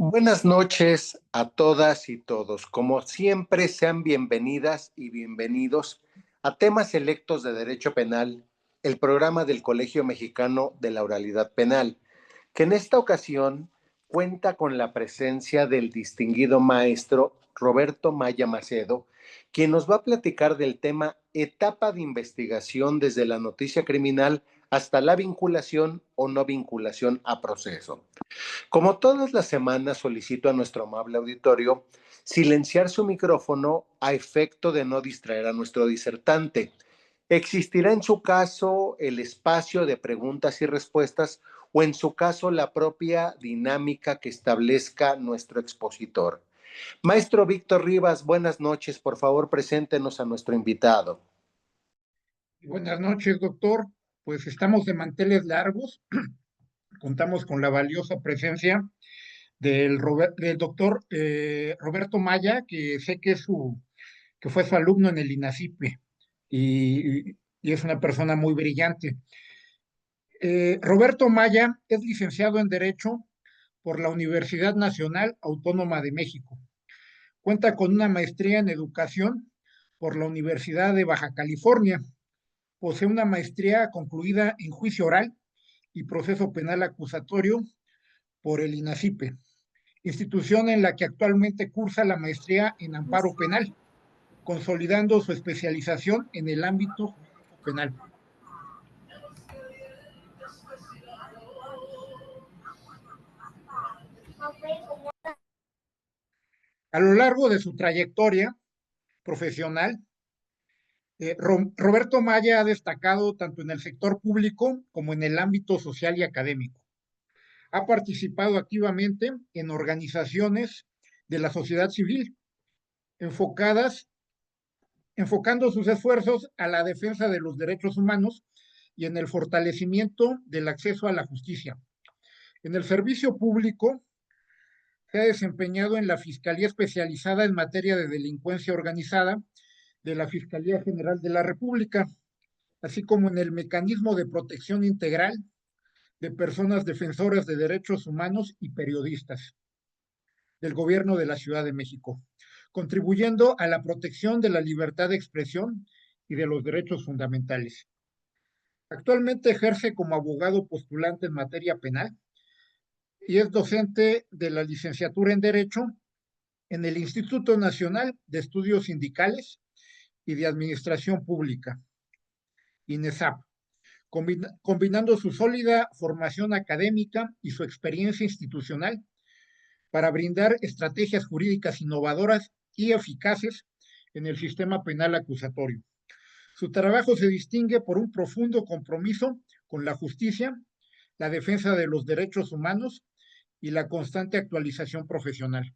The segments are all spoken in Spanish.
Buenas noches a todas y todos. Como siempre, sean bienvenidas y bienvenidos a Temas Selectos de Derecho Penal, el programa del Colegio Mexicano de la Oralidad Penal, que en esta ocasión cuenta con la presencia del distinguido maestro Roberto Maya Macedo, quien nos va a platicar del tema etapa de investigación desde la noticia criminal hasta la vinculación o no vinculación a proceso. Como todas las semanas, solicito a nuestro amable auditorio silenciar su micrófono a efecto de no distraer a nuestro disertante. Existirá en su caso el espacio de preguntas y respuestas o en su caso la propia dinámica que establezca nuestro expositor. Maestro Víctor Rivas, buenas noches. Por favor, preséntenos a nuestro invitado. Buenas noches, doctor. Pues estamos de manteles largos. Contamos con la valiosa presencia del doctor Roberto Maya, que sé que fue su alumno en el INACIPE y es una persona muy brillante. Roberto Maya es licenciado en Derecho por la Universidad Nacional Autónoma de México. Cuenta con una maestría en Educación por la Universidad de Baja California. Posee una maestría concluida en Juicio Oral y Proceso Penal Acusatorio por el INACIPE, institución en la que actualmente cursa la maestría en Amparo Penal, consolidando su especialización en el ámbito jurídico penal. A lo largo de su trayectoria profesional, Roberto Maya ha destacado tanto en el sector público como en el ámbito social y académico. Ha participado activamente en organizaciones de la sociedad civil enfocadas, enfocando sus esfuerzos a la defensa de los derechos humanos y en el fortalecimiento del acceso a la justicia. En el servicio público se ha desempeñado en la Fiscalía Especializada en Materia de Delincuencia Organizada de la Fiscalía General de la República, así como en el Mecanismo de Protección Integral de Personas Defensoras de Derechos Humanos y Periodistas del Gobierno de la Ciudad de México, contribuyendo a la protección de la libertad de expresión y de los derechos fundamentales. Actualmente ejerce como abogado postulante en materia penal y es docente de la licenciatura en Derecho en el Instituto Nacional de Estudios Sindicales y de Administración Pública, INESAP, combinando su sólida formación académica y su experiencia institucional para brindar estrategias jurídicas innovadoras y eficaces en el sistema penal acusatorio. Su trabajo se distingue por un profundo compromiso con la justicia, la defensa de los derechos humanos y la constante actualización profesional.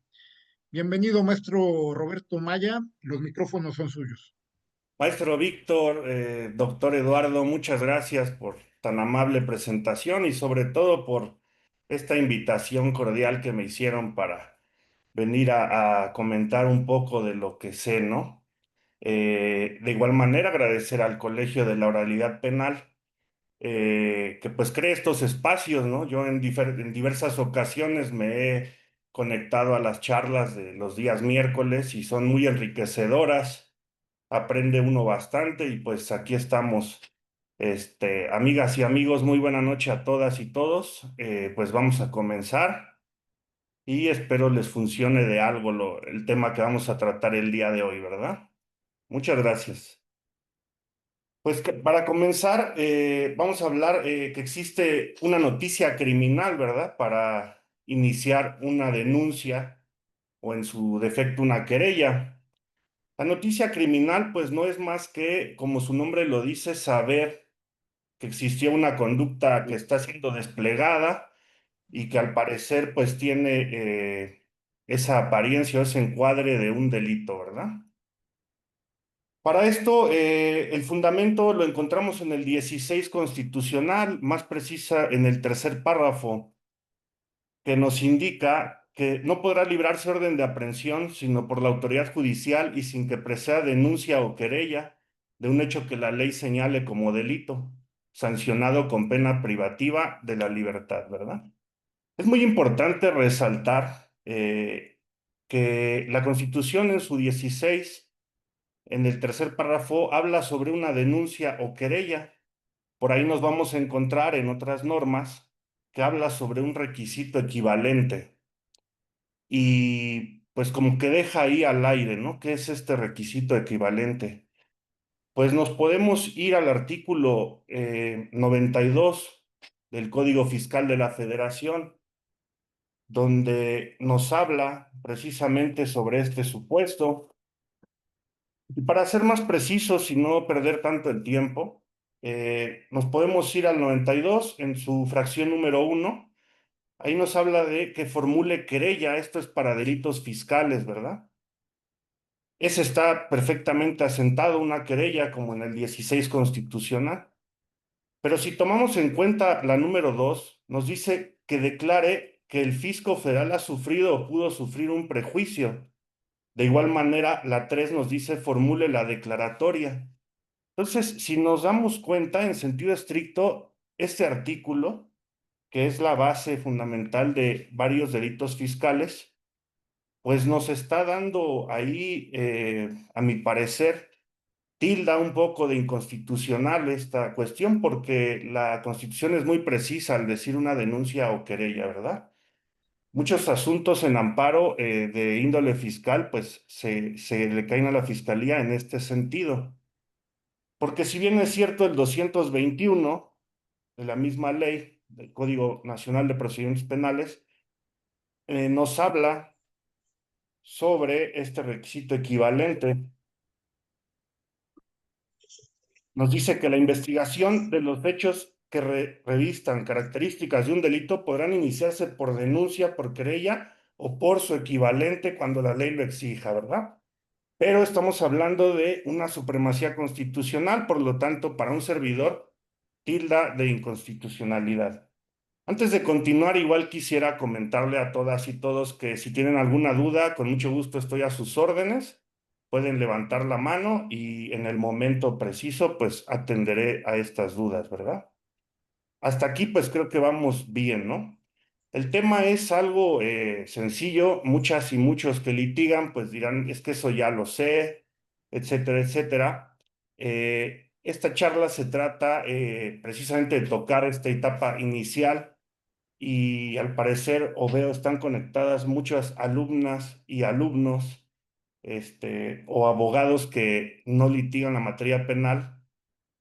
Bienvenido, maestro Roberto Maya. Los micrófonos son suyos. Maestro Víctor, doctor Eduardo, muchas gracias por tan amable presentación y sobre todo por esta invitación cordial que me hicieron para venir a comentar un poco de lo que sé, ¿no? De igual manera, agradecer al Colegio de la Oralidad Penal, que pues cree estos espacios, ¿no? Yo en diversas ocasiones me he conectado a las charlas de los días miércoles y son muy enriquecedoras, aprende uno bastante y pues aquí estamos. Amigas y amigos, muy buena noche a todas y todos. Pues vamos a comenzar y espero les funcione de algo el tema que vamos a tratar el día de hoy, ¿verdad? Muchas gracias. Pues para comenzar, vamos a hablar que existe una noticia criminal, ¿verdad? Para iniciar una denuncia o en su defecto una querella. La noticia criminal, pues no es más que, como su nombre lo dice, saber que existió una conducta que está siendo desplegada y que al parecer, pues tiene esa apariencia o ese encuadre de un delito, ¿verdad? Para esto, el fundamento lo encontramos en el 16 constitucional, más precisa en el tercer párrafo, que nos indica que no podrá librarse orden de aprehensión sino por la autoridad judicial y sin que preceda denuncia o querella de un hecho que la ley señale como delito, sancionado con pena privativa de la libertad, ¿verdad? Es muy importante resaltar eh, que la Constitución en su 16, en el tercer párrafo, habla sobre una denuncia o querella. Por ahí nos vamos a encontrar en otras normas que habla sobre un requisito equivalente y pues como que deja ahí al aire, ¿no? ¿Qué es este requisito equivalente? Pues nos podemos ir al artículo 92 del Código Fiscal de la Federación, donde nos habla precisamente sobre este supuesto. Y para ser más precisos y no perder tanto el tiempo, nos podemos ir al 92 en su fracción número uno. Ahí nos habla de que formule querella. Esto es para delitos fiscales, ¿verdad? Ese está perfectamente asentado, una querella como en el 16 constitucional. Pero si tomamos en cuenta la número 2, nos dice que declare que el fisco federal ha sufrido o pudo sufrir un prejuicio. De igual manera, la 3 nos dice formule la declaratoria. Entonces, si nos damos cuenta, en sentido estricto, este artículo, que es la base fundamental de varios delitos fiscales, pues nos está dando ahí, a mi parecer, tilda un poco de inconstitucional esta cuestión, porque la Constitución es muy precisa al decir una denuncia o querella, ¿verdad? Muchos asuntos en amparo de índole fiscal, pues se le caen a la Fiscalía en este sentido. Porque si bien es cierto el 221 de la misma ley, del Código Nacional de Procedimientos Penales, nos habla sobre este requisito equivalente. Nos dice que la investigación de los hechos que revistan características de un delito podrán iniciarse por denuncia, por querella o por su equivalente cuando la ley lo exija, ¿verdad? Pero estamos hablando de una supremacía constitucional, por lo tanto, para un servidor, tilda de inconstitucionalidad. Antes de continuar, igual quisiera comentarle a todas y todos que si tienen alguna duda, con mucho gusto estoy a sus órdenes. Pueden levantar la mano y en el momento preciso, pues atenderé a estas dudas, ¿verdad? Hasta aquí, pues creo que vamos bien, ¿no? El tema es algo sencillo. Muchas y muchos que litigan, pues dirán, es que eso ya lo sé, etcétera, etcétera. Esta charla se trata precisamente de tocar esta etapa inicial y al parecer o veo están conectadas muchas alumnas y alumnos o abogados que no litigan la materia penal.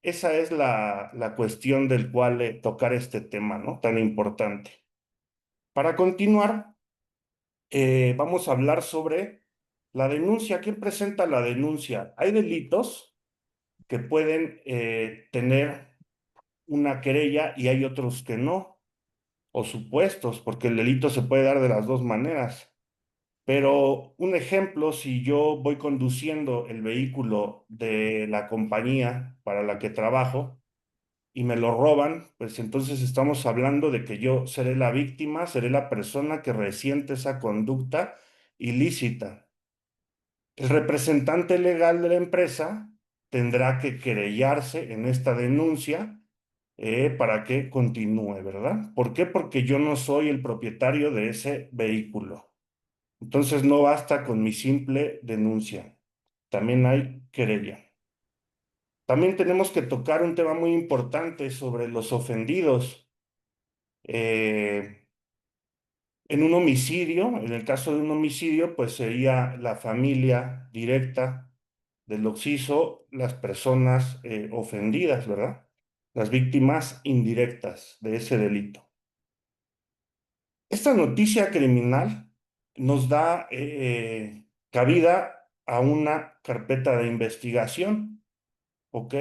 Esa es la cuestión del cual tocar este tema, ¿no? Tan importante. Para continuar, vamos a hablar sobre la denuncia. ¿Quién presenta la denuncia? Hay delitos que pueden tener una querella y hay otros que no, o supuestos, porque el delito se puede dar de las dos maneras. Pero un ejemplo, si yo voy conduciendo el vehículo de la compañía para la que trabajo y me lo roban, pues entonces estamos hablando de que yo seré la víctima, seré la persona que resiente esa conducta ilícita. El representante legal de la empresa tendrá que querellarse en esta denuncia para que continúe, ¿verdad? ¿Por qué? Porque yo no soy el propietario de ese vehículo. Entonces no basta con mi simple denuncia, también hay querella. También tenemos que tocar un tema muy importante sobre los ofendidos. Eh, en un homicidio, en el caso de un homicidio, pues sería la familia directa del occiso, las personas ofendidas, ¿verdad? Las víctimas indirectas de ese delito. Esta noticia criminal nos da cabida a una carpeta de investigación, ¿ok?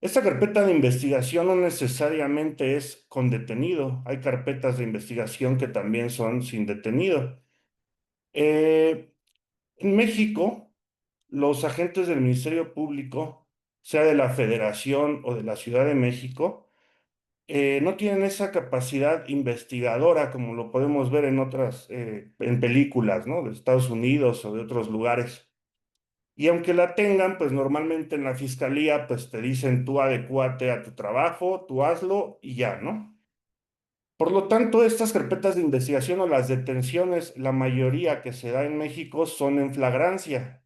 Esta carpeta de investigación no necesariamente es con detenido. Hay carpetas de investigación que también son sin detenido. Eh, en México, los agentes del Ministerio Público, sea de la Federación o de la Ciudad de México, no tienen esa capacidad investigadora como lo podemos ver en otras, en películas, ¿no? De Estados Unidos o de otros lugares. Y aunque la tengan, pues normalmente en la fiscalía, pues te dicen tú adecúate a tu trabajo, tú hazlo y ya, ¿no? Por lo tanto, estas carpetas de investigación o las detenciones, la mayoría que se da en México son en flagrancia.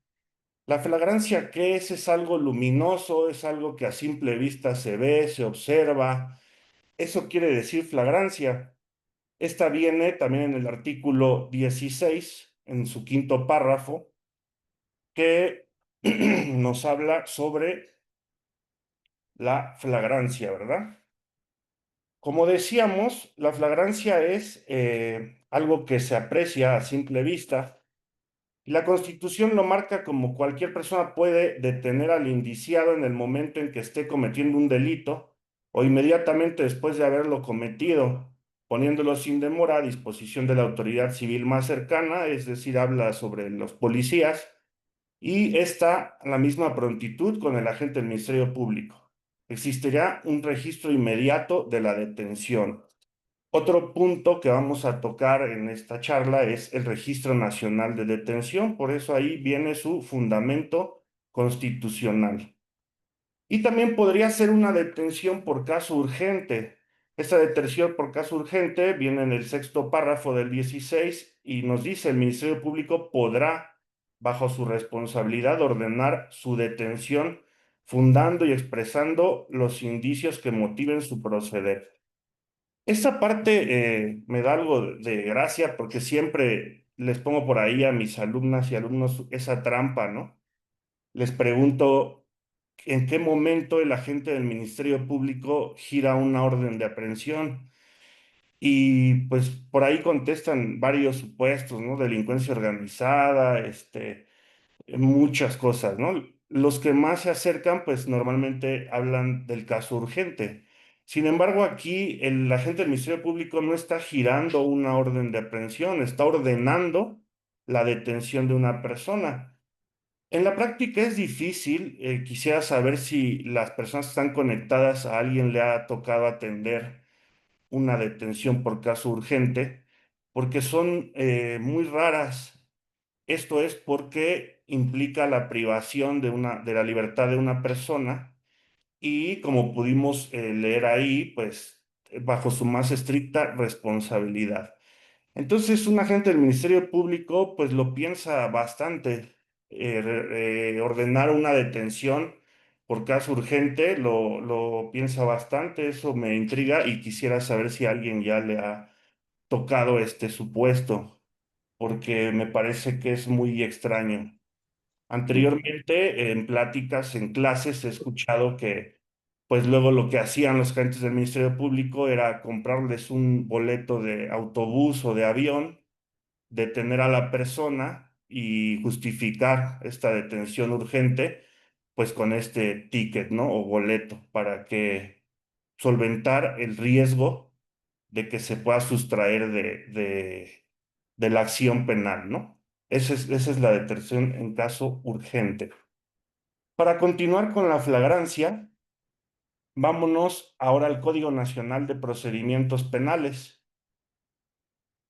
La flagrancia, ¿qué es? Es algo luminoso, es algo que a simple vista se ve, se observa. Eso quiere decir flagrancia. Esta viene también en el artículo 16, en su quinto párrafo, que nos habla sobre la flagrancia, ¿verdad? Como decíamos, la flagrancia es algo que se aprecia a simple vista. La Constitución lo marca como cualquier persona puede detener al indiciado en el momento en que esté cometiendo un delito o inmediatamente después de haberlo cometido, poniéndolo sin demora a disposición de la autoridad civil más cercana, es decir, habla sobre los policías, y está a la misma prontitud con el agente del Ministerio Público. Existirá un registro inmediato de la detención. Otro punto que vamos a tocar en esta charla es el Registro Nacional de Detención, por eso ahí viene su fundamento constitucional. Y también podría ser una detención por caso urgente. Esta detención por caso urgente viene en el sexto párrafo del 16 y nos dice el Ministerio Público podrá, bajo su responsabilidad, ordenar su detención fundando y expresando los indicios que motiven su proceder. Esta parte me da algo de gracia porque siempre les pongo por ahí a mis alumnas y alumnos esa trampa, ¿no? Les pregunto en qué momento el agente del Ministerio Público gira una orden de aprehensión y pues por ahí contestan varios supuestos, ¿no? Delincuencia organizada, muchas cosas, ¿no? Los que más se acercan, pues normalmente hablan del caso urgente. Sin embargo, aquí el agente del Ministerio Público no está girando una orden de aprehensión, está ordenando la detención de una persona. En la práctica es difícil, quisiera saber si las personas que están conectadas a alguien le ha tocado atender una detención por caso urgente, porque son muy raras. Esto es porque implica la privación de la libertad de una persona y como pudimos leer ahí, pues bajo su más estricta responsabilidad. Entonces, un agente del Ministerio Público, pues lo piensa bastante. Ordenar una detención por caso urgente, lo piensa bastante, eso me intriga y quisiera saber si alguien ya le ha tocado este supuesto, porque me parece que es muy extraño. Anteriormente, en pláticas, en clases, he escuchado que, pues luego lo que hacían los agentes del Ministerio Público era comprarles un boleto de autobús o de avión, detener a la persona y justificar esta detención urgente, pues con este ticket, ¿no? O boleto, para que solventar el riesgo de que se pueda sustraer de la acción penal, ¿no? Esa es la detención en caso urgente. Para continuar con la flagrancia, vámonos ahora al Código Nacional de Procedimientos Penales,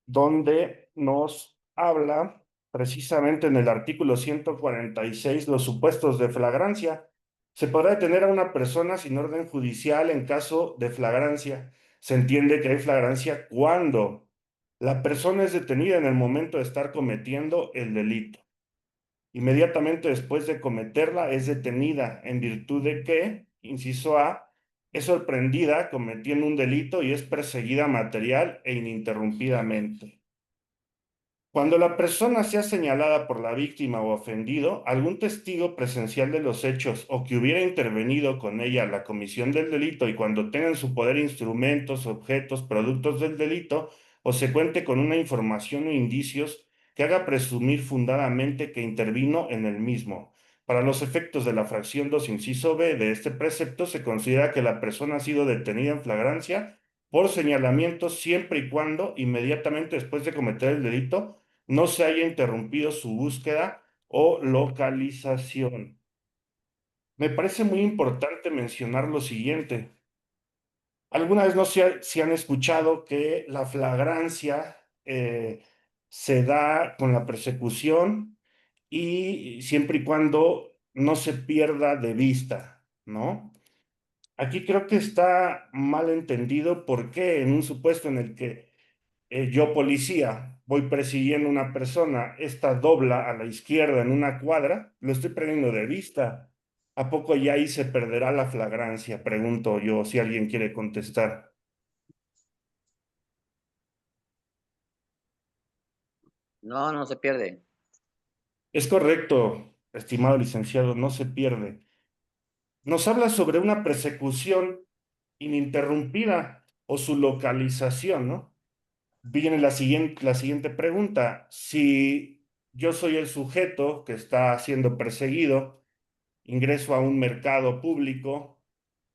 donde nos habla precisamente en el artículo 146 los supuestos de flagrancia. Se podrá detener a una persona sin orden judicial en caso de flagrancia. Se entiende que hay flagrancia cuando la persona es detenida en el momento de estar cometiendo el delito. Inmediatamente después de cometerla es detenida en virtud de que, inciso A, es sorprendida cometiendo un delito y es perseguida material e ininterrumpidamente. Cuando la persona sea señalada por la víctima o ofendido, algún testigo presencial de los hechos o que hubiera intervenido con ella en la comisión del delito y cuando tenga en su poder instrumentos, objetos, productos del delito o se cuente con una información o indicios que haga presumir fundadamente que intervino en el mismo. Para los efectos de la fracción 2, inciso B de este precepto, se considera que la persona ha sido detenida en flagrancia por señalamiento siempre y cuando, inmediatamente después de cometer el delito, no se haya interrumpido su búsqueda o localización. Me parece muy importante mencionar lo siguiente. Alguna vez no sé si han escuchado que la flagrancia se da con la persecución y siempre y cuando no se pierda de vista, ¿no? Aquí creo que está mal entendido porque en un supuesto en el que yo, policía, voy persiguiendo a una persona, esta dobla a la izquierda en una cuadra, lo estoy perdiendo de vista. ¿A poco ya ahí se perderá la flagrancia? Pregunto yo, si alguien quiere contestar. No, no se pierde. Es correcto, estimado licenciado, no se pierde. Nos habla sobre una persecución ininterrumpida o su localización, ¿no? Viene la siguiente pregunta. Si yo soy el sujeto que está siendo perseguido, ingreso a un mercado público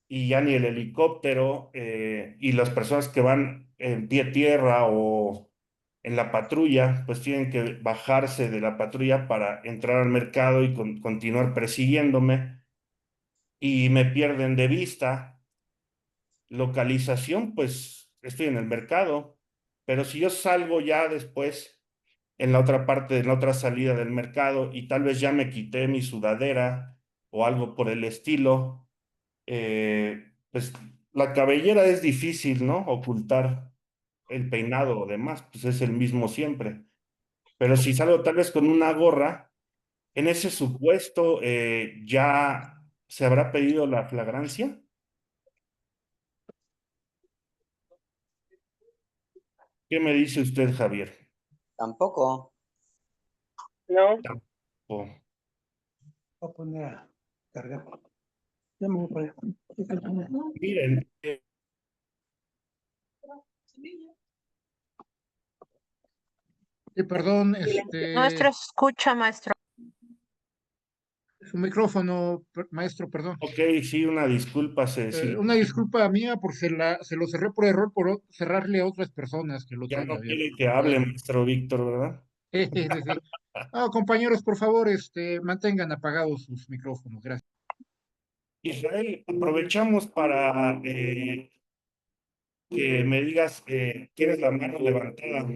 y ya ni el helicóptero y las personas que van en pie tierra o en la patrulla, pues tienen que bajarse de la patrulla para entrar al mercado y continuar persiguiéndome y me pierden de vista. Localización, pues estoy en el mercado, pero si yo salgo ya después en la otra parte, en la otra salida del mercado y tal vez ya me quité mi sudadera o algo por el estilo, pues la cabellera es difícil, ¿no? Ocultar el peinado o demás, pues es el mismo siempre. Pero si salgo tal vez con una gorra, en ese supuesto ya se habrá pedido la flagrancia. ¿Qué me dice usted, Javier? Tampoco. No, Oh, Voy a poner a cargar. Ya me voy para allá. miren, Perdón, nuestro escucha, maestro. su micrófono, maestro, perdón. ok, sí, una disculpa, Una disculpa mía por se lo cerré por error por cerrarle a otras personas que lo ya traen no abierto. quiere que hable, maestro Víctor, ¿verdad? Sí. Compañeros, por favor, mantengan apagados sus micrófonos. Gracias. Israel, aprovechamos para que me digas, ¿tienes la mano levantada?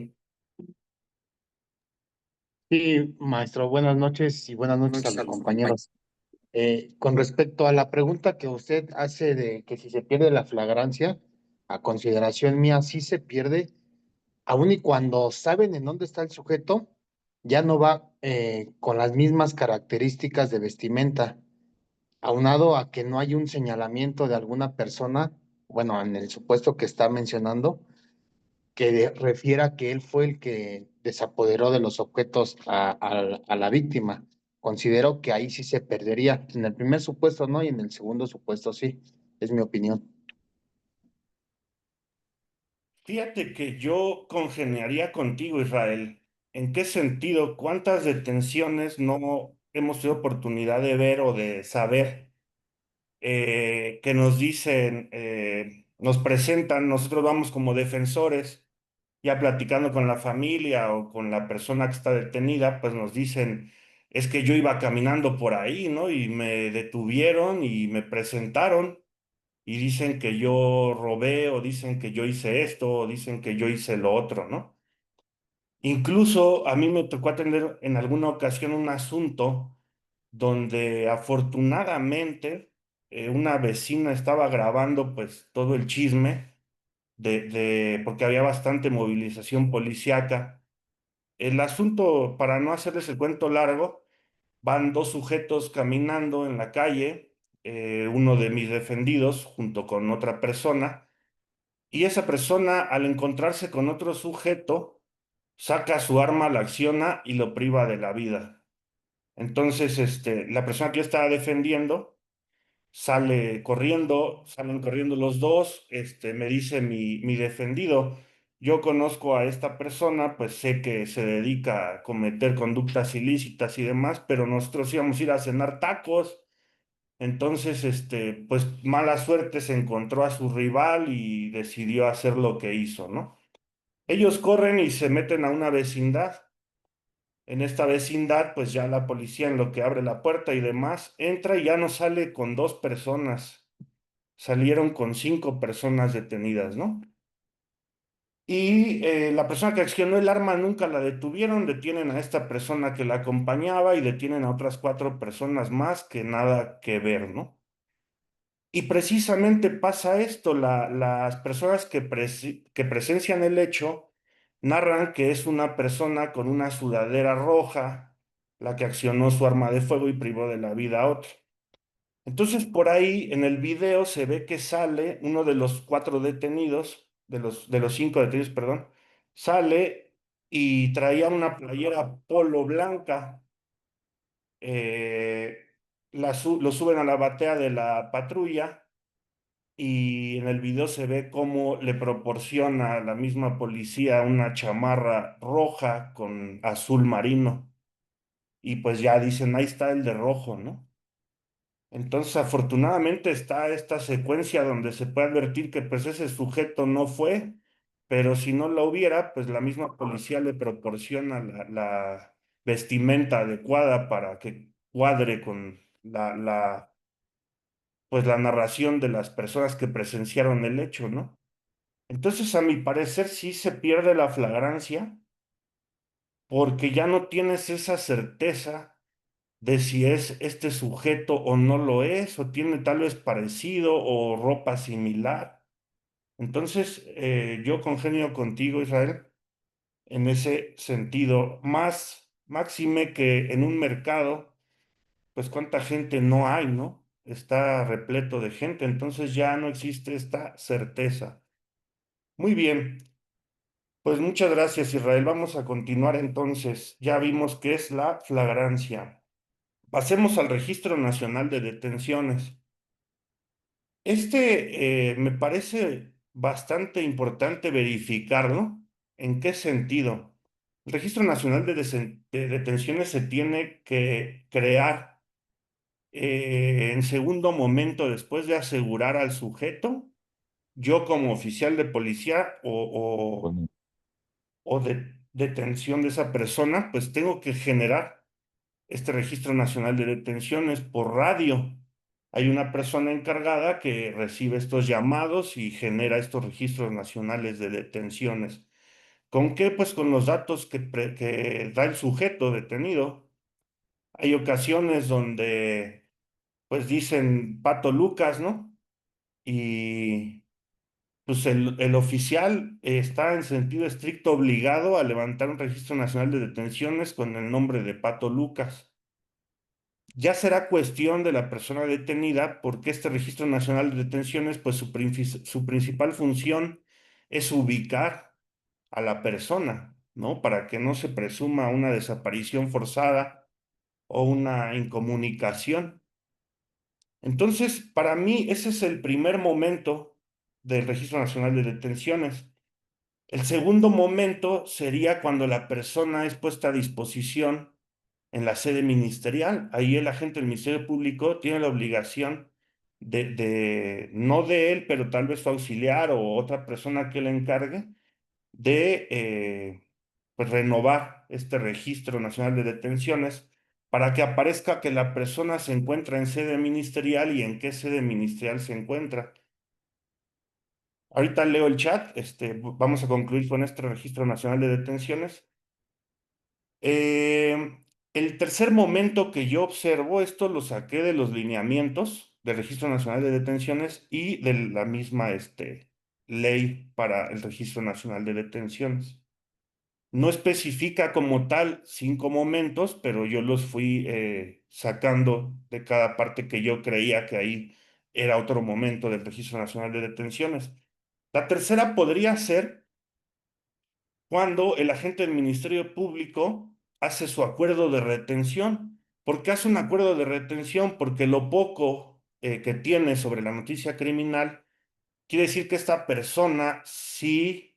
Sí, maestro, buenas noches y buenas noches a los compañeros. Con respecto a la pregunta que usted hace de que si se pierde la flagrancia, a consideración mía, sí se pierde, aun y cuando saben en dónde está el sujeto, ya no va con las mismas características de vestimenta, aunado a que no hay un señalamiento de alguna persona, bueno, en el supuesto que está mencionando que refiera que él fue el que desapoderó de los objetos a la víctima. Considero que ahí sí se perdería. En el primer supuesto no, y en el segundo supuesto sí. Es mi opinión. Fíjate que yo congeniaría contigo, Israel. ¿En qué sentido? ¿Cuántas detenciones no hemos tenido oportunidad de ver o de saber que nos dicen, nos presentan, nosotros vamos como defensores, ya platicando con la familia o con la persona que está detenida, pues nos dicen, es que yo iba caminando por ahí, ¿no? Y me detuvieron y me presentaron y dicen que yo robé o dicen que yo hice esto o dicen que yo hice lo otro, ¿no? Incluso a mí me tocó atender en alguna ocasión un asunto donde afortunadamente una vecina estaba grabando pues todo el chisme porque había bastante movilización policíaca. El asunto, para no hacerles el cuento largo, van dos sujetos caminando en la calle, uno de mis defendidos junto con otra persona, y esa persona al encontrarse con otro sujeto, saca su arma, la acciona y lo priva de la vida. Entonces, la persona que yo estaba defendiendo salen corriendo los dos, me dice mi defendido, yo conozco a esta persona, pues sé que se dedica a cometer conductas ilícitas y demás, pero nosotros íbamos a ir a cenar tacos, entonces, pues mala suerte se encontró a su rival y decidió hacer lo que hizo, ¿no? Ellos corren y se meten a una vecindad. En esta vecindad, pues ya la policía en lo que abre la puerta y demás, entra y ya no sale con dos personas, salieron con 5 personas detenidas, ¿no? Y la persona que accionó el arma nunca la detuvieron, detienen a esta persona que la acompañaba y detienen a otras 4 personas más que nada que ver, ¿no? Y precisamente pasa esto, las personas que presencian el hecho narran que es una persona con una sudadera roja la que accionó su arma de fuego y privó de la vida a otro. Entonces, por ahí en el video se ve que sale uno de los 4 detenidos, de los 5 detenidos, perdón, sale y traía una playera polo blanca. eh, lo suben a la batea de la patrulla y en el video se ve cómo le proporciona a la misma policía una chamarra roja con azul marino. Y pues ya dicen, ahí está el de rojo, ¿no? Entonces, afortunadamente está esta secuencia donde se puede advertir que pues ese sujeto no fue, pero si no lo hubiera, pues la misma policía le proporciona la vestimenta adecuada para que cuadre con pues la narración de las personas que presenciaron el hecho, ¿no? Entonces, a mi parecer, sí se pierde la flagrancia porque ya no tienes esa certeza de si es este sujeto o no lo es, o tiene tal vez parecido o ropa similar. Entonces, yo congenio contigo, Israel, en ese sentido, más máxime que en un mercado, pues cuánta gente no hay, ¿no? Está repleto de gente, entonces ya no existe esta certeza. Muy bien, pues muchas gracias, Israel. Vamos a continuar entonces. Ya vimos qué es la flagrancia. Pasemos al Registro Nacional de Detenciones. Me parece bastante importante verificarlo. ¿En qué sentido? El Registro Nacional de Detenciones se tiene que crear en segundo momento después de asegurar al sujeto. Yo como oficial de policía o de detención de esa persona, pues tengo que generar este Registro Nacional de Detenciones por radio. Hay una persona encargada que recibe estos llamados y genera estos registros nacionales de detenciones. ¿Con qué? Pues con los datos que da el sujeto detenido. Hay ocasiones donde pues dicen Pato Lucas, ¿no? Y pues el oficial está en sentido estricto obligado a levantar un registro nacional de detenciones con el nombre de Pato Lucas. Ya será cuestión de la persona detenida porque este Registro Nacional de Detenciones, pues su principal función es ubicar a la persona, ¿no? Para que no se presuma una desaparición forzada o una incomunicación. Entonces, para mí, ese es el primer momento del Registro Nacional de Detenciones. El segundo momento sería cuando la persona es puesta a disposición en la sede ministerial. Ahí el agente del Ministerio Público tiene la obligación no de él, pero tal vez su auxiliar o otra persona que le encargue, de pues renovar este Registro Nacional de Detenciones para que aparezca que la persona se encuentra en sede ministerial y en qué sede ministerial se encuentra. Ahorita leo el chat, vamos a concluir con este Registro Nacional de Detenciones. El tercer momento que yo observo, esto lo saqué de los lineamientos del Registro Nacional de Detenciones y de la misma ley para el Registro Nacional de Detenciones. No especifica como tal 5 momentos, pero yo los fui sacando de cada parte que yo creía que ahí era otro momento del Registro Nacional de Detenciones. La tercera podría ser cuando el agente del Ministerio Público hace su acuerdo de retención. ¿Por qué hace un acuerdo de retención? Porque lo poco que tiene sobre la noticia criminal quiere decir que esta persona sí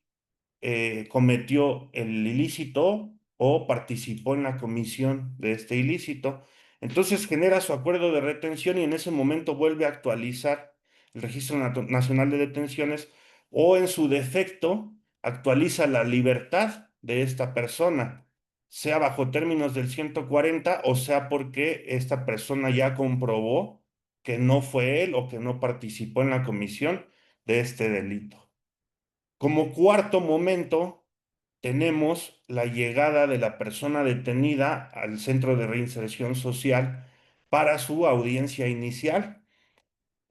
cometió el ilícito o participó en la comisión de este ilícito. Entonces genera su acuerdo de retención y en ese momento vuelve a actualizar el Registro Nacional de Detenciones o en su defecto actualiza la libertad de esta persona, sea bajo términos del 140 o sea porque esta persona ya comprobó que no fue él o que no participó en la comisión de este delito. Como cuarto momento, tenemos la llegada de la persona detenida al Centro de Reinserción Social para su audiencia inicial.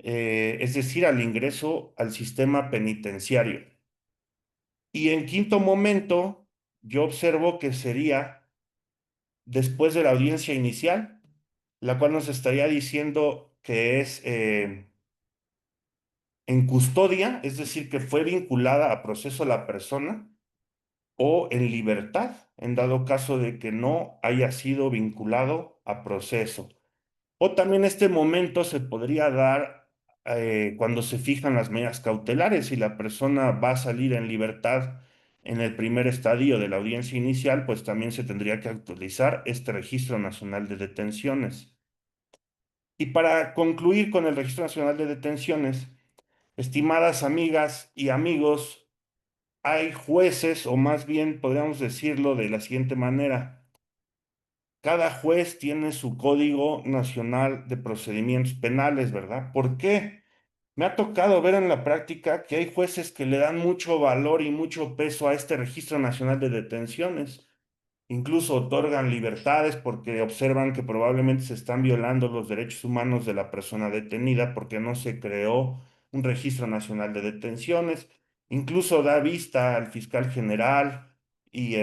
es decir, al ingreso al sistema penitenciario. Y en quinto momento, yo observo que sería después de la audiencia inicial, la cual nos estaría diciendo que es en custodia, es decir, que fue vinculada a proceso la persona, o en libertad, en dado caso de que no haya sido vinculado a proceso. O también este momento se podría dar cuando se fijan las medidas cautelares y la persona va a salir en libertad en el primer estadio de la audiencia inicial, pues también se tendría que actualizar este Registro Nacional de Detenciones. Y para concluir con el Registro Nacional de Detenciones, estimadas amigas y amigos, hay jueces, o más bien podríamos decirlo de la siguiente manera: cada juez tiene su Código Nacional de Procedimientos Penales, ¿verdad? ¿Por qué? Me ha tocado ver en la práctica que hay jueces que le dan mucho valor y mucho peso a este Registro Nacional de Detenciones. Incluso otorgan libertades porque observan que probablemente se están violando los derechos humanos de la persona detenida porque no se creó un registro nacional de detenciones. Incluso da vista al fiscal general y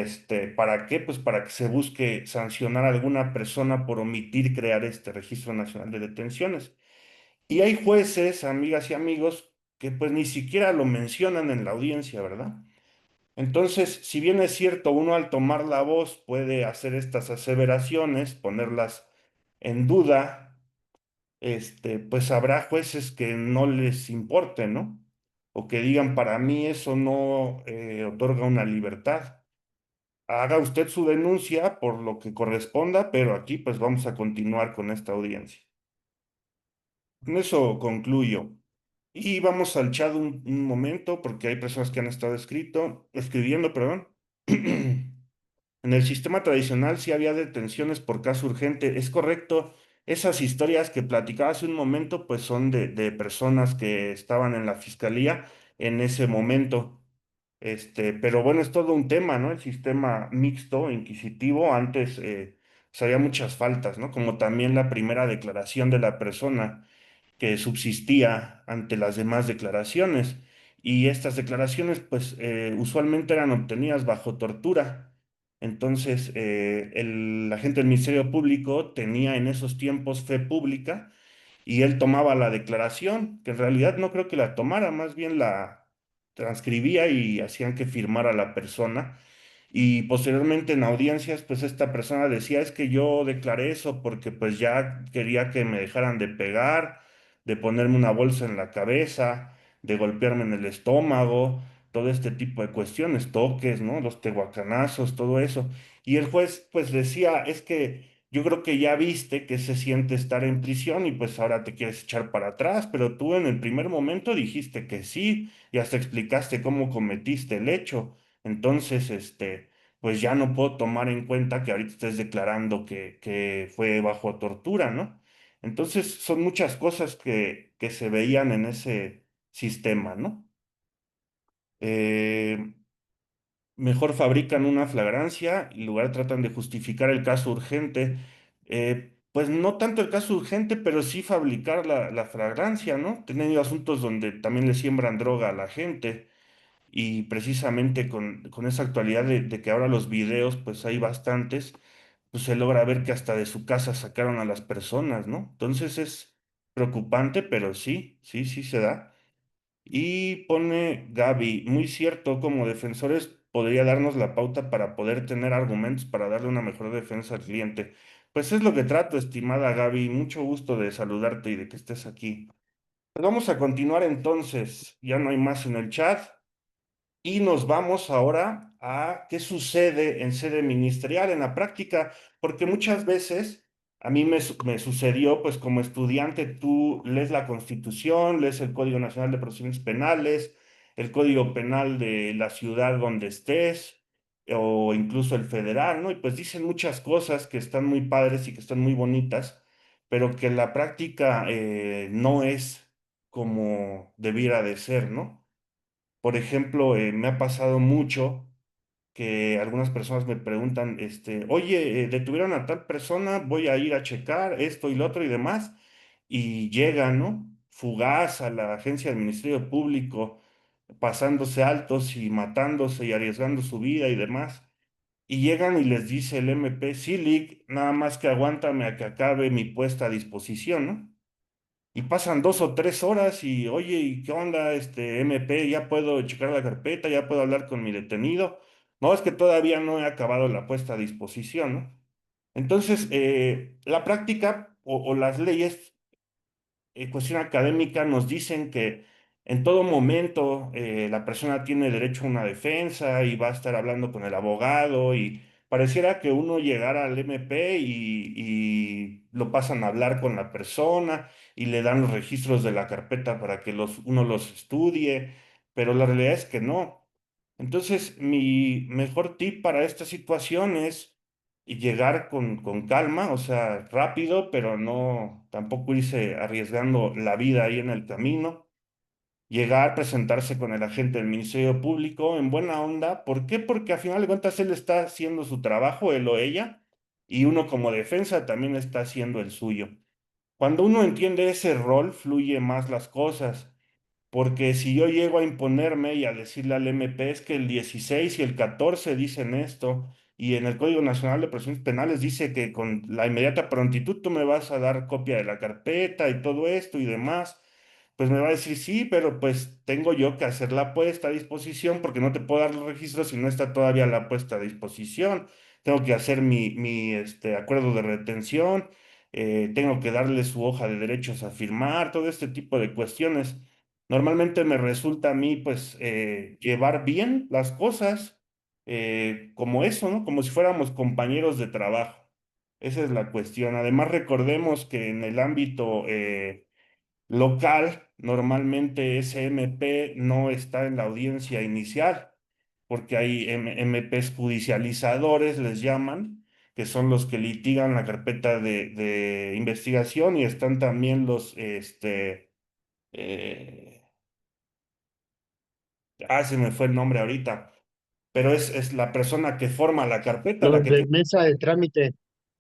¿para qué? Pues para que se busque sancionar a alguna persona por omitir crear este registro nacional de detenciones. Y hay jueces, amigas y amigos, que pues ni siquiera lo mencionan en la audiencia, ¿verdad? Entonces, si bien es cierto, uno al tomar la voz puede hacer estas aseveraciones, ponerlas en duda, pues habrá jueces que no les importe, ¿no? O que digan, para mí eso no otorga una libertad. Haga usted su denuncia por lo que corresponda, pero aquí pues vamos a continuar con esta audiencia. Con eso concluyo. Y vamos al chat un momento, porque hay personas que han estado escribiendo, perdón. En el sistema tradicional sí había detenciones por caso urgente, es correcto. Esas historias que platicaba hace un momento, pues son de personas que estaban en la fiscalía en ese momento. Pero bueno, es todo un tema, ¿no? El sistema mixto, inquisitivo, antes pues había muchas faltas, ¿no? Como también la primera declaración de la persona que subsistía ante las demás declaraciones. Y estas declaraciones, pues, usualmente eran obtenidas bajo tortura. Entonces, el agente del Ministerio Público tenía en esos tiempos fe pública y él tomaba la declaración, que en realidad no creo que la tomara, más bien la transcribía y hacían que firmara la persona. Y posteriormente en audiencias, pues esta persona decía, es que yo declaré eso porque pues ya quería que me dejaran de pegar, de ponerme una bolsa en la cabeza, de golpearme en el estómago, todo este tipo de cuestiones, toques, ¿no? Los tehuacanazos, todo eso. Y el juez pues decía, es que yo creo que ya viste que se siente estar en prisión y pues ahora te quieres echar para atrás, pero tú en el primer momento dijiste que sí y hasta explicaste cómo cometiste el hecho. Entonces, pues ya no puedo tomar en cuenta que ahorita estés declarando que fue bajo tortura, ¿no? Entonces, son muchas cosas que se veían en ese sistema, ¿no? Eh, Mejor fabrican una flagrancia y en lugar tratan de justificar el caso urgente. Pues no tanto el caso urgente, pero sí fabricar la flagrancia, ¿no? Teniendo asuntos donde también le siembran droga a la gente. Y precisamente con esa actualidad de que ahora los videos, pues hay bastantes, pues se logra ver que hasta de su casa sacaron a las personas, ¿no? Entonces es preocupante, pero sí, sí, sí se da. Y pone Gaby, muy cierto, como defensores podría darnos la pauta para poder tener argumentos para darle una mejor defensa al cliente. Pues es lo que trato, estimada Gaby. Mucho gusto de saludarte y de que estés aquí. Pues vamos a continuar entonces. Ya no hay más en el chat. Y nos vamos ahora a qué sucede en sede ministerial, en la práctica, porque muchas veces a mí me sucedió, pues como estudiante, tú lees la Constitución, lees el Código Nacional de Procedimientos Penales, el Código Penal de la ciudad donde estés, o incluso el federal, ¿no? Y pues dicen muchas cosas que están muy padres y que están muy bonitas, pero que en la práctica no es como debiera de ser, ¿no? Por ejemplo, me ha pasado mucho que algunas personas me preguntan, oye, detuvieron a tal persona, voy a ir a checar esto y lo otro y demás, y llegan, ¿no? fugaz a la agencia del Ministerio Público, pasándose altos y matándose y arriesgando su vida y demás. Y llegan y les dice el MP, sí, Lick, nada más que aguántame a que acabe mi puesta a disposición, ¿no? Y pasan 2 o 3 horas y, oye, ¿y qué onda, MP? ¿Ya puedo checar la carpeta? ¿Ya puedo hablar con mi detenido? No, es que todavía no he acabado la puesta a disposición, ¿no? Entonces, la práctica o las leyes cuestión académica nos dicen que en todo momento la persona tiene derecho a una defensa y va a estar hablando con el abogado y pareciera que uno llegara al MP y lo pasan a hablar con la persona y le dan los registros de la carpeta para que uno los estudie, pero la realidad es que no. Entonces, mi mejor tip para esta situación es y llegar con calma, o sea, rápido, pero no tampoco irse arriesgando la vida ahí en el camino. Llegar, presentarse con el agente del Ministerio Público en buena onda. ¿Por qué? Porque a final de cuentas él está haciendo su trabajo, él o ella, y uno como defensa también está haciendo el suyo. Cuando uno entiende ese rol, fluye más las cosas. Porque si yo llego a imponerme y a decirle al MP es que el 16 y el 14 dicen esto, y en el Código Nacional de Procedimientos Penales dice que con la inmediata prontitud tú me vas a dar copia de la carpeta y todo esto y demás, pues me va a decir sí, pero pues tengo yo que hacer la puesta a disposición porque no te puedo dar los registros si no está todavía la puesta a disposición. Tengo que hacer mi acuerdo de retención, tengo que darle su hoja de derechos a firmar, todo este tipo de cuestiones. Normalmente me resulta a mí, pues, llevar bien las cosas como eso, ¿no? Como si fuéramos compañeros de trabajo. Esa es la cuestión. Además, recordemos que en el ámbito local, normalmente ese MP no está en la audiencia inicial, porque hay MPs judicializadores, les llaman, que son los que litigan la carpeta de investigación y están también eh, se me fue el nombre ahorita, pero es la persona que forma la carpeta, la Los que de tiene. mesa de trámite.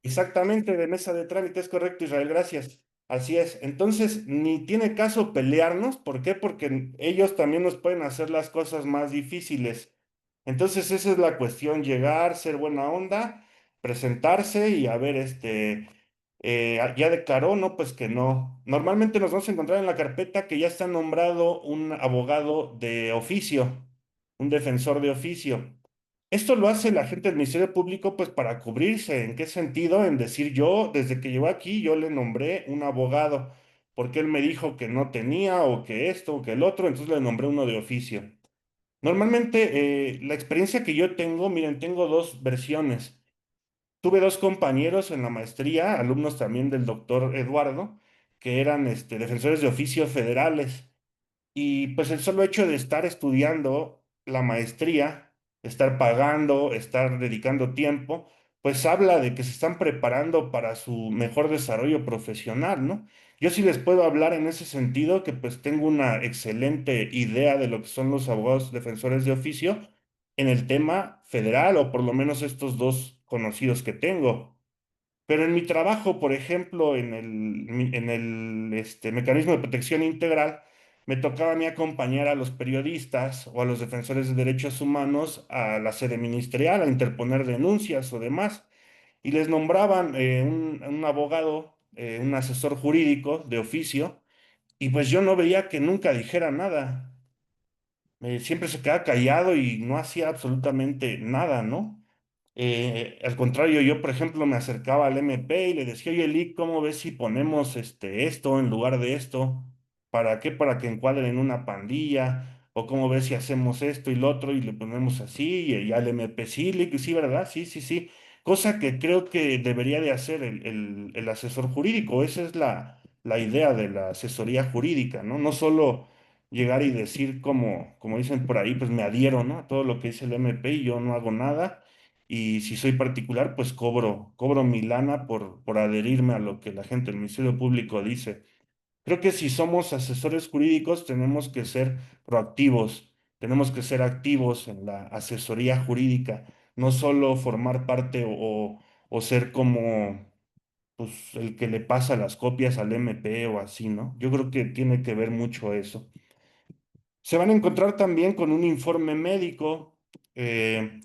Exactamente, de mesa de trámite, es correcto, Israel, gracias. Así es. Entonces, ni tiene caso pelearnos. ¿Por qué? Porque ellos también nos pueden hacer las cosas más difíciles. Entonces, esa es la cuestión, llegar, ser buena onda, presentarse y a ver, ya declaró, no, pues que no. Normalmente nos vamos a encontrar en la carpeta que ya está nombrado un abogado de oficio, un defensor de oficio. Esto lo hace la gente del Ministerio Público pues para cubrirse. ¿En qué sentido? En decir yo, desde que llegó aquí, yo le nombré un abogado, porque él me dijo que no tenía o que esto o que el otro, entonces le nombré uno de oficio. Normalmente, la experiencia que yo tengo, miren, tengo dos versiones. Tuve dos compañeros en la maestría, alumnos también del doctor Eduardo, que eran defensores de oficio federales. Y pues el solo hecho de estar estudiando la maestría, estar pagando, estar dedicando tiempo, pues habla de que se están preparando para su mejor desarrollo profesional, ¿no? Yo sí les puedo hablar en ese sentido que pues tengo una excelente idea de lo que son los abogados defensores de oficio en el tema federal, o por lo menos estos dos conocidos que tengo. Pero en mi trabajo, por ejemplo, en el mecanismo de protección integral, me tocaba a mí acompañar a los periodistas o a los defensores de derechos humanos a la sede ministerial, a interponer denuncias o demás, y les nombraban un abogado, un asesor jurídico de oficio, y pues yo no veía que nunca dijera nada. Siempre se quedaba callado y no hacía absolutamente nada, ¿no? Al contrario, yo, por ejemplo, me acercaba al MP y le decía, oye, Lick, ¿cómo ves si ponemos esto en lugar de esto? ¿Para qué? Para que encuadren en una pandilla. ¿O cómo ves si hacemos esto y lo otro y le ponemos así? Y al MP, sí, Lick, sí, ¿verdad? Sí, sí, sí. Cosa que creo que debería de hacer el asesor jurídico. Esa es la idea de la asesoría jurídica, ¿no? No solo llegar y decir como dicen por ahí, pues me adhiero, ¿no? A todo lo que dice el MP y yo no hago nada y si soy particular, pues cobro mi lana por adherirme a lo que la gente del Ministerio Público dice. Creo que si somos asesores jurídicos, tenemos que ser proactivos, tenemos que ser activos en la asesoría jurídica, no solo formar parte o ser como pues el que le pasa las copias al MP o así, ¿no? Yo creo que tiene que ver mucho eso. Se van a encontrar también con un informe médico. eh,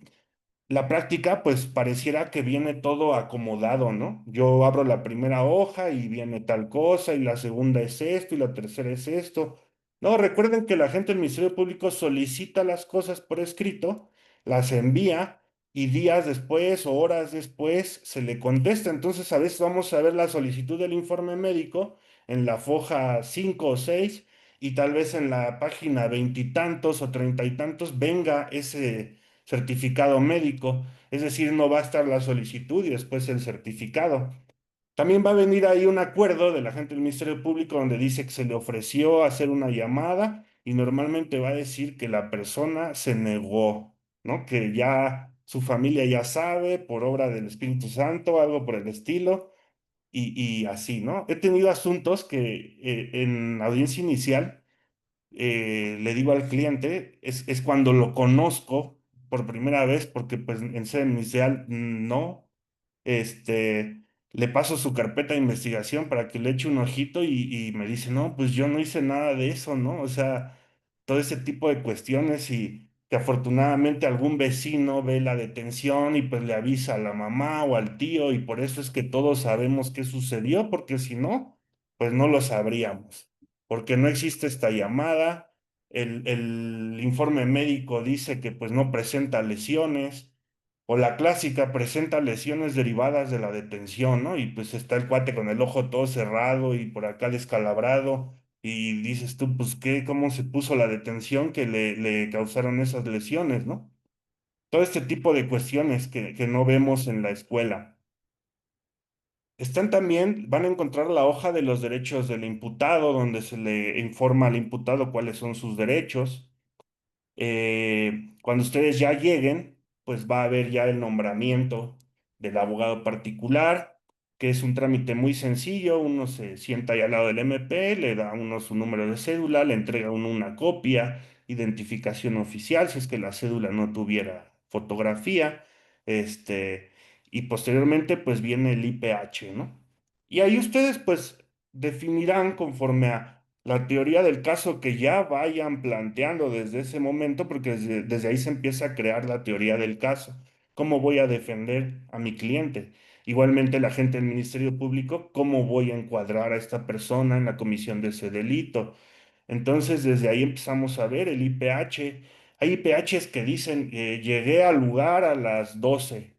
la práctica, pues pareciera que viene todo acomodado, ¿no? Yo abro la primera hoja y viene tal cosa, y la segunda es esto, y la tercera es esto. No, recuerden que la gente del Ministerio Público solicita las cosas por escrito, las envía, y días después o horas después se le contesta. Entonces, a veces vamos a ver la solicitud del informe médico en la foja 5 o 6, y tal vez en la página veintitantos o treinta y tantos venga ese certificado médico, es decir, no va a estar la solicitud y después el certificado. También va a venir ahí un acuerdo de la gente del Ministerio Público donde dice que se le ofreció hacer una llamada y normalmente va a decir que la persona se negó, ¿no? Que ya su familia ya sabe por obra del Espíritu Santo, algo por el estilo, y así, ¿no? He tenido asuntos que en audiencia inicial le digo al cliente, es cuando lo conozco por primera vez, porque pues en sede inicial no, le paso su carpeta de investigación para que le eche un ojito y me dice, no, pues yo no hice nada de eso, ¿no? O sea, todo ese tipo de cuestiones y que afortunadamente algún vecino ve la detención y pues le avisa a la mamá o al tío y por eso es que todos sabemos qué sucedió, porque si no, pues no lo sabríamos porque no existe esta llamada, el informe médico dice que pues no presenta lesiones, o la clásica presenta lesiones derivadas de la detención, ¿no? Y pues está el cuate con el ojo todo cerrado y por acá descalabrado, y dices tú, pues qué, cómo se puso la detención que le causaron esas lesiones, ¿no? Todo este tipo de cuestiones que no vemos en la escuela. Están también, van a encontrar la hoja de los derechos del imputado, donde se le informa al imputado cuáles son sus derechos. Cuando ustedes ya lleguen, pues va a haber ya el nombramiento del abogado particular, que es un trámite muy sencillo. Uno se sienta ahí al lado del MP, le da a uno su número de cédula, le entrega a uno una copia, identificación oficial, si es que la cédula no tuviera fotografía, este, y posteriormente pues viene el IPH, ¿no? Y ahí ustedes pues definirán conforme a la teoría del caso que ya vayan planteando desde ese momento, porque desde ahí se empieza a crear la teoría del caso. ¿Cómo voy a defender a mi cliente? Igualmente, la gente del Ministerio Público, ¿cómo voy a encuadrar a esta persona en la comisión de ese delito? Entonces, desde ahí empezamos a ver el IPH. Hay IPHs que dicen, llegué al lugar a las 12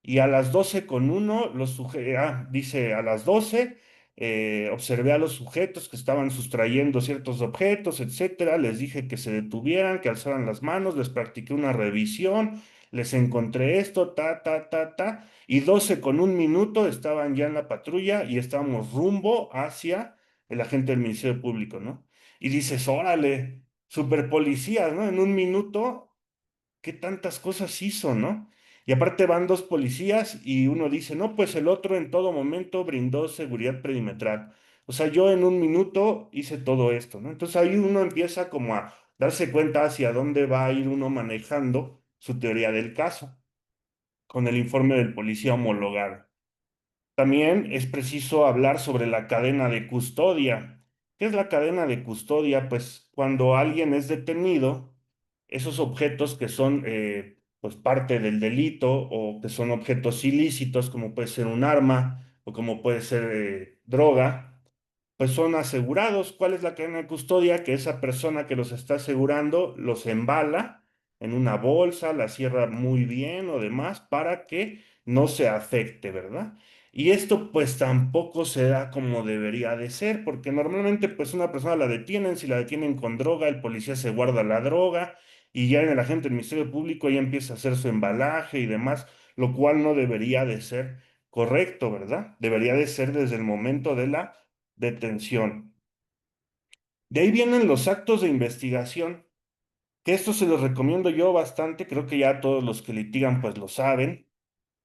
y a las 12:01, dice a las 12, observé a los sujetos que estaban sustrayendo ciertos objetos, etcétera. Les dije que se detuvieran, que alzaran las manos, les practiqué una revisión, les encontré esto, y 12:01 estaban ya en la patrulla y estábamos rumbo hacia el agente del Ministerio Público, ¿no? Y dices, órale, super policías, ¿no? En un minuto qué tantas cosas hizo, ¿no? Y aparte van dos policías y uno dice, no, pues el otro en todo momento brindó seguridad perimetral. O sea, yo en un minuto hice todo esto, ¿no? Entonces ahí uno empieza como a darse cuenta hacia dónde va a ir uno manejando su teoría del caso con el informe del policía homologado. También es preciso hablar sobre la cadena de custodia. ¿Qué es la cadena de custodia? Pues cuando alguien es detenido, esos objetos que son pues parte del delito o que son objetos ilícitos, como puede ser un arma o como puede ser droga, pues son asegurados. ¿Cuál es la cadena de custodia? Que esa persona que los está asegurando los embala en una bolsa, la cierra muy bien o demás para que no se afecte, ¿verdad? Y esto pues tampoco se da como debería de ser, porque normalmente pues una persona la detienen, si la detienen con droga, el policía se guarda la droga y ya en el agente del Ministerio Público ya empieza a hacer su embalaje y demás, lo cual no debería de ser correcto, ¿verdad? Debería de ser desde el momento de la detención. De ahí vienen los actos de investigación, que esto se los recomiendo yo bastante, creo que ya todos los que litigan pues lo saben.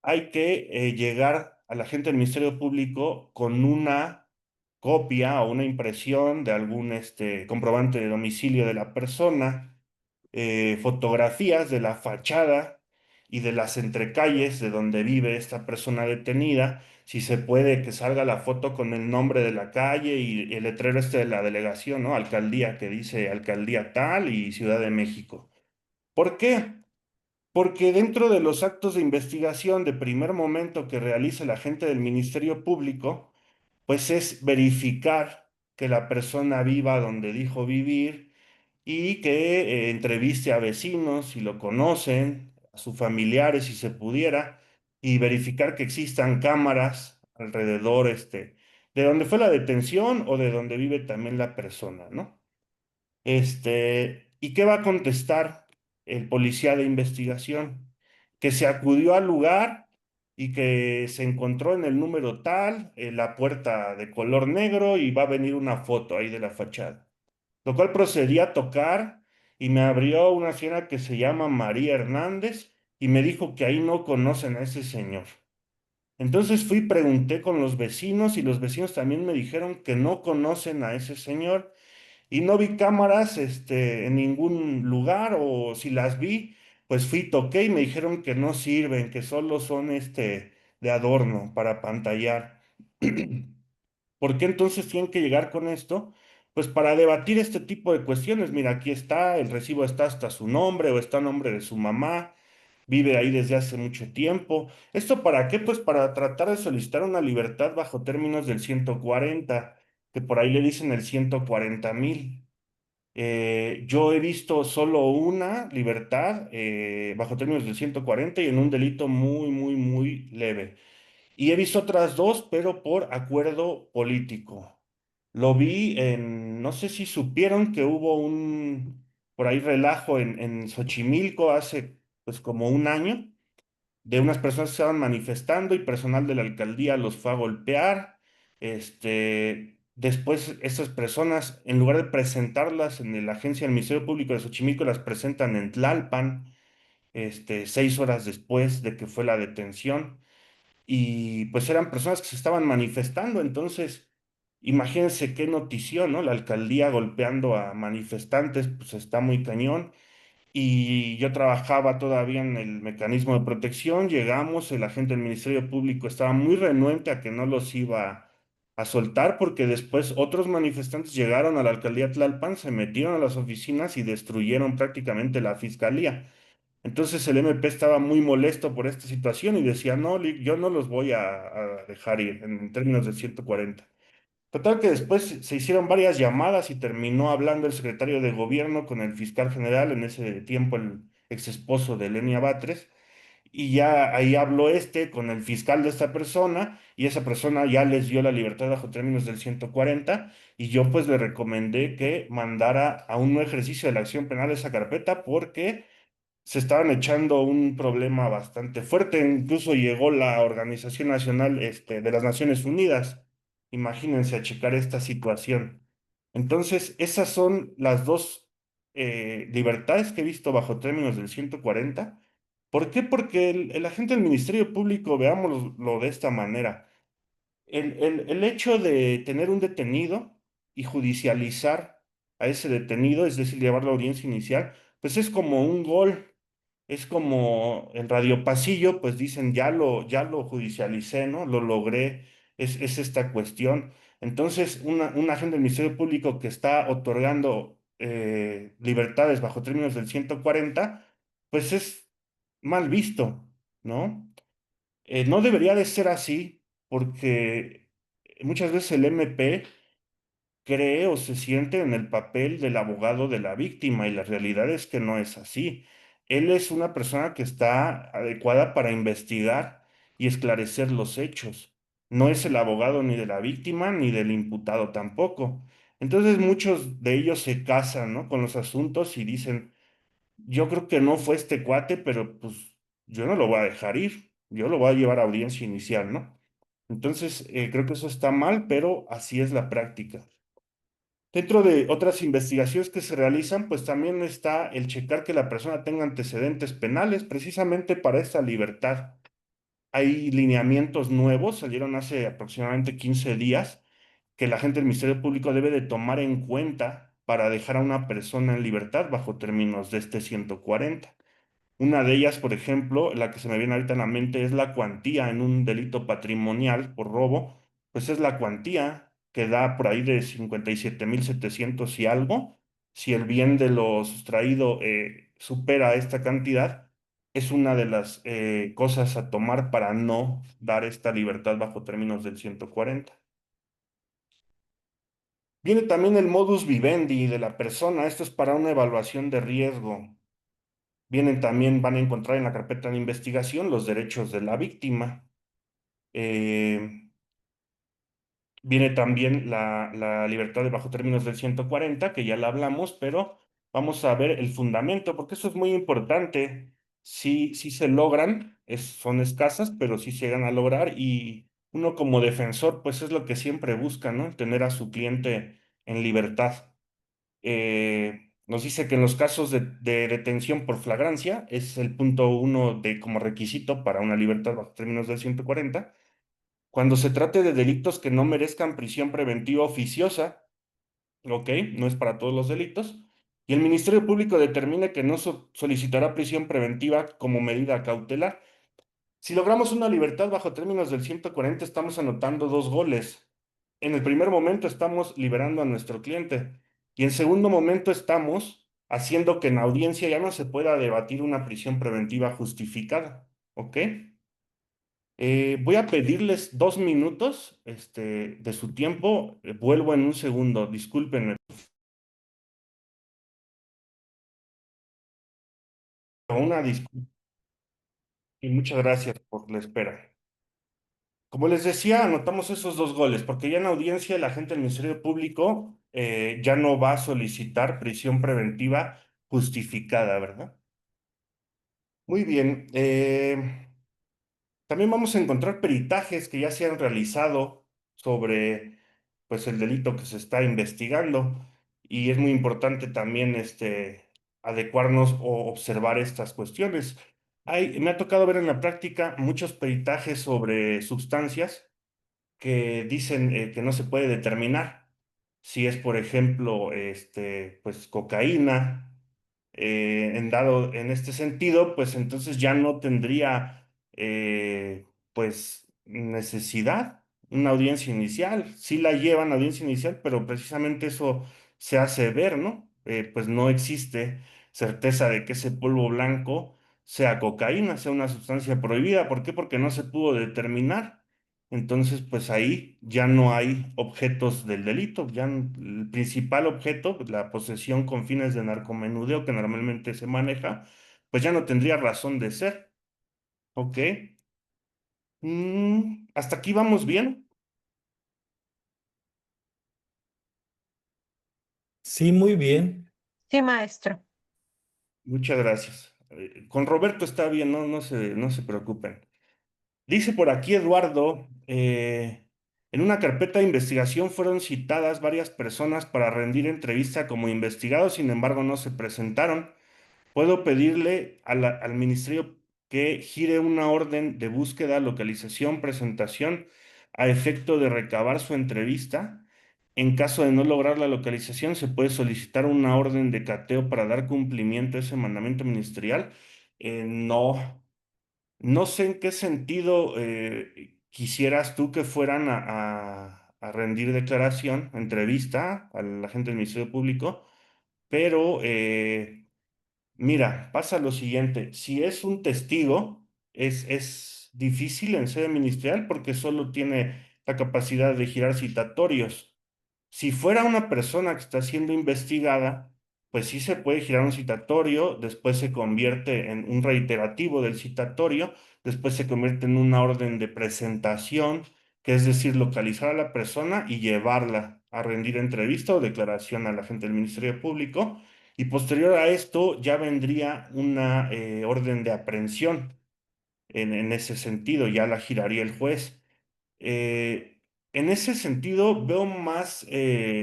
Hay que llegar a la gente del Ministerio Público con una copia o una impresión de algún comprobante de domicilio de la persona, fotografías de la fachada y de las entrecalles de donde vive esta persona detenida, si se puede que salga la foto con el nombre de la calle y el letrero este de la delegación, ¿no? Alcaldía, que dice Alcaldía tal y Ciudad de México. ¿Por qué? Porque dentro de los actos de investigación de primer momento que realiza el agente del Ministerio Público, pues es verificar que la persona viva donde dijo vivir y que entreviste a vecinos si lo conocen, a sus familiares si se pudiera, y verificar que existan cámaras alrededor de donde fue la detención o de donde vive también la persona, ¿no? ¿Y qué va a contestar el policía de investigación? Que se acudió al lugar y que se encontró en el número tal, la puerta de color negro y va a venir una foto ahí de la fachada. Lo cual procedí a tocar y me abrió una señora que se llama María Hernández y me dijo que ahí no conocen a ese señor. Entonces fui, pregunté con los vecinos y los vecinos también me dijeron que no conocen a ese señor y no vi cámaras en ningún lugar, o si las vi, pues fui, toqué y me dijeron que no sirven, que solo son de adorno para pantallar. ¿Por qué entonces tienen que llegar con esto? Pues para debatir este tipo de cuestiones. Mira, aquí está, el recibo está hasta su nombre o está a nombre de su mamá, vive ahí desde hace mucho tiempo. ¿Esto para qué? Pues para tratar de solicitar una libertad bajo términos del 140, que por ahí le dicen el 140,000. Yo he visto solo una libertad bajo términos del 140 y en un delito muy, muy, muy leve. Y he visto otras dos, pero por acuerdo político. Lo vi no sé si supieron que hubo por ahí relajo en Xochimilco hace pues como un año, de unas personas que estaban manifestando y personal de la alcaldía los fue a golpear. Después estas personas, en lugar de presentarlas en la agencia del Ministerio Público de Xochimilco, las presentan en Tlalpan, 6 horas después de que fue la detención. Y pues eran personas que se estaban manifestando. Entonces, imagínense qué notición, ¿no? La alcaldía golpeando a manifestantes, pues está muy cañón. Y yo trabajaba todavía en el mecanismo de protección. Llegamos, el agente del Ministerio Público estaba muy renuente a que no los iba a soltar, porque después otros manifestantes llegaron a la alcaldía Tlalpan, se metieron a las oficinas y destruyeron prácticamente la fiscalía. Entonces el MP estaba muy molesto por esta situación y decía, no, yo no los voy a dejar ir en términos del 140. Total que después se hicieron varias llamadas y terminó hablando el secretario de gobierno con el fiscal general, en ese tiempo el ex esposo de Lenia Batres, y ya ahí habló con el fiscal de esta persona y esa persona ya les dio la libertad bajo términos del 140 y yo pues le recomendé que mandara a un nuevo ejercicio de la acción penal esa carpeta porque se estaban echando un problema bastante fuerte. Incluso llegó la Organización Nacional de las Naciones Unidas, imagínense, a checar esta situación. Entonces, esas son las dos libertades que he visto bajo términos del 140. ¿Por qué? Porque el agente del Ministerio Público, veámoslo de esta manera, el hecho de tener un detenido y judicializar a ese detenido, es decir, llevarlo a audiencia inicial, pues es como un gol. Es como en Radio Pasillo, pues dicen, ya lo judicialicé, ¿no? Lo logré, es esta cuestión. Entonces, un agente del Ministerio Público que está otorgando libertades bajo términos del 140, pues es mal visto, ¿no? No debería de ser así, porque muchas veces el MP cree o se siente en el papel del abogado de la víctima y la realidad es que no es así. Él es una persona que está adecuada para investigar y esclarecer los hechos. No es el abogado ni de la víctima ni del imputado tampoco. Entonces muchos de ellos se casan, ¿no? Con los asuntos y dicen, yo creo que no fue este cuate, pero pues yo no lo voy a dejar ir, yo lo voy a llevar a audiencia inicial, ¿no? Entonces, creo que eso está mal, pero así es la práctica. Dentro de otras investigaciones que se realizan, pues también está el checar que la persona tenga antecedentes penales, precisamente para esa libertad. Hay lineamientos nuevos, salieron hace aproximadamente 15 días, que la gente del Ministerio Público debe de tomar en cuenta para dejar a una persona en libertad bajo términos de este 140. Una de ellas, por ejemplo, la que se me viene ahorita en la mente, es la cuantía en un delito patrimonial por robo. Pues es la cuantía que da por ahí de 57,700 y algo. Si el bien de lo sustraído supera esta cantidad, es una de las cosas a tomar para no dar esta libertad bajo términos del 140. Viene también el modus vivendi de la persona. Esto es para una evaluación de riesgo. Vienen también, van a encontrar en la carpeta de investigación los derechos de la víctima. Eh, Viene también la libertad de bajo términos del 140, que ya la hablamos, pero vamos a ver el fundamento, porque eso es muy importante. Sí se logran, son escasas, pero sí se llegan a lograr y uno como defensor, pues es lo que siempre busca, ¿no? Tener a su cliente en libertad. Nos dice que en los casos de detención por flagrancia es el punto uno de como requisito para una libertad bajo términos del 140. Cuando se trate de delitos que no merezcan prisión preventiva oficiosa, ok, no es para todos los delitos, y el Ministerio Público determine que no solicitará prisión preventiva como medida cautelar. Si logramos una libertad bajo términos del 140, estamos anotando 2 goles. En el primer momento estamos liberando a nuestro cliente y en segundo momento estamos haciendo que en audiencia ya no se pueda debatir una prisión preventiva justificada. ¿Ok? Voy a pedirles 2 minutos, de su tiempo. Vuelvo en un segundo. Discúlpenme. Una disculpa y muchas gracias por la espera. Como les decía, anotamos esos 2 goles, porque ya en audiencia la gente del Ministerio Público ya no va a solicitar prisión preventiva justificada, ¿verdad? Muy bien. También vamos a encontrar peritajes que ya se han realizado sobre, pues, el delito que se está investigando, y es muy importante también adecuarnos o observar estas cuestiones. Me ha tocado ver en la práctica muchos peritajes sobre sustancias que dicen que no se puede determinar si es, por ejemplo, pues cocaína. En este sentido, pues entonces ya no tendría, pues, necesidad una audiencia inicial. Sí la llevan a audiencia inicial, pero precisamente eso se hace ver, ¿no? Pues no existe certeza de que ese polvo blanco sea cocaína, sea una sustancia prohibida. ¿Por qué? Porque no se pudo determinar. Entonces, pues ahí ya no hay objetos del delito, el principal objeto, pues, la posesión con fines de narcomenudeo que normalmente se maneja, pues ya no tendría razón de ser. ¿Ok? ¿Hasta aquí vamos bien? Sí, muy bien. Sí, maestro. Muchas gracias. Con Roberto está bien, no se preocupen. Dice por aquí Eduardo, en una carpeta de investigación fueron citadas varias personas para rendir entrevista como investigados, sin embargo no se presentaron. Puedo pedirle al ministerio que gire una orden de búsqueda, localización, presentación a efecto de recabar su entrevista. En caso de no lograr la localización, se puede solicitar una orden de cateo para dar cumplimiento a ese mandamiento ministerial. No, no sé en qué sentido quisieras tú que fueran a rendir declaración, entrevista a la gente del Ministerio Público, pero mira, pasa lo siguiente, si es un testigo, es difícil en sede ministerial porque solo tiene la capacidad de girar citatorios. Si fuera una persona que está siendo investigada, pues sí se puede girar un citatorio, después se convierte en un reiterativo del citatorio, después se convierte en una orden de presentación, que es decir, localizar a la persona y llevarla a rendir entrevista o declaración a la gente del Ministerio Público. Y posterior a esto ya vendría una orden de aprehensión. En ese sentido, ya la giraría el juez. Eh, en ese sentido, veo más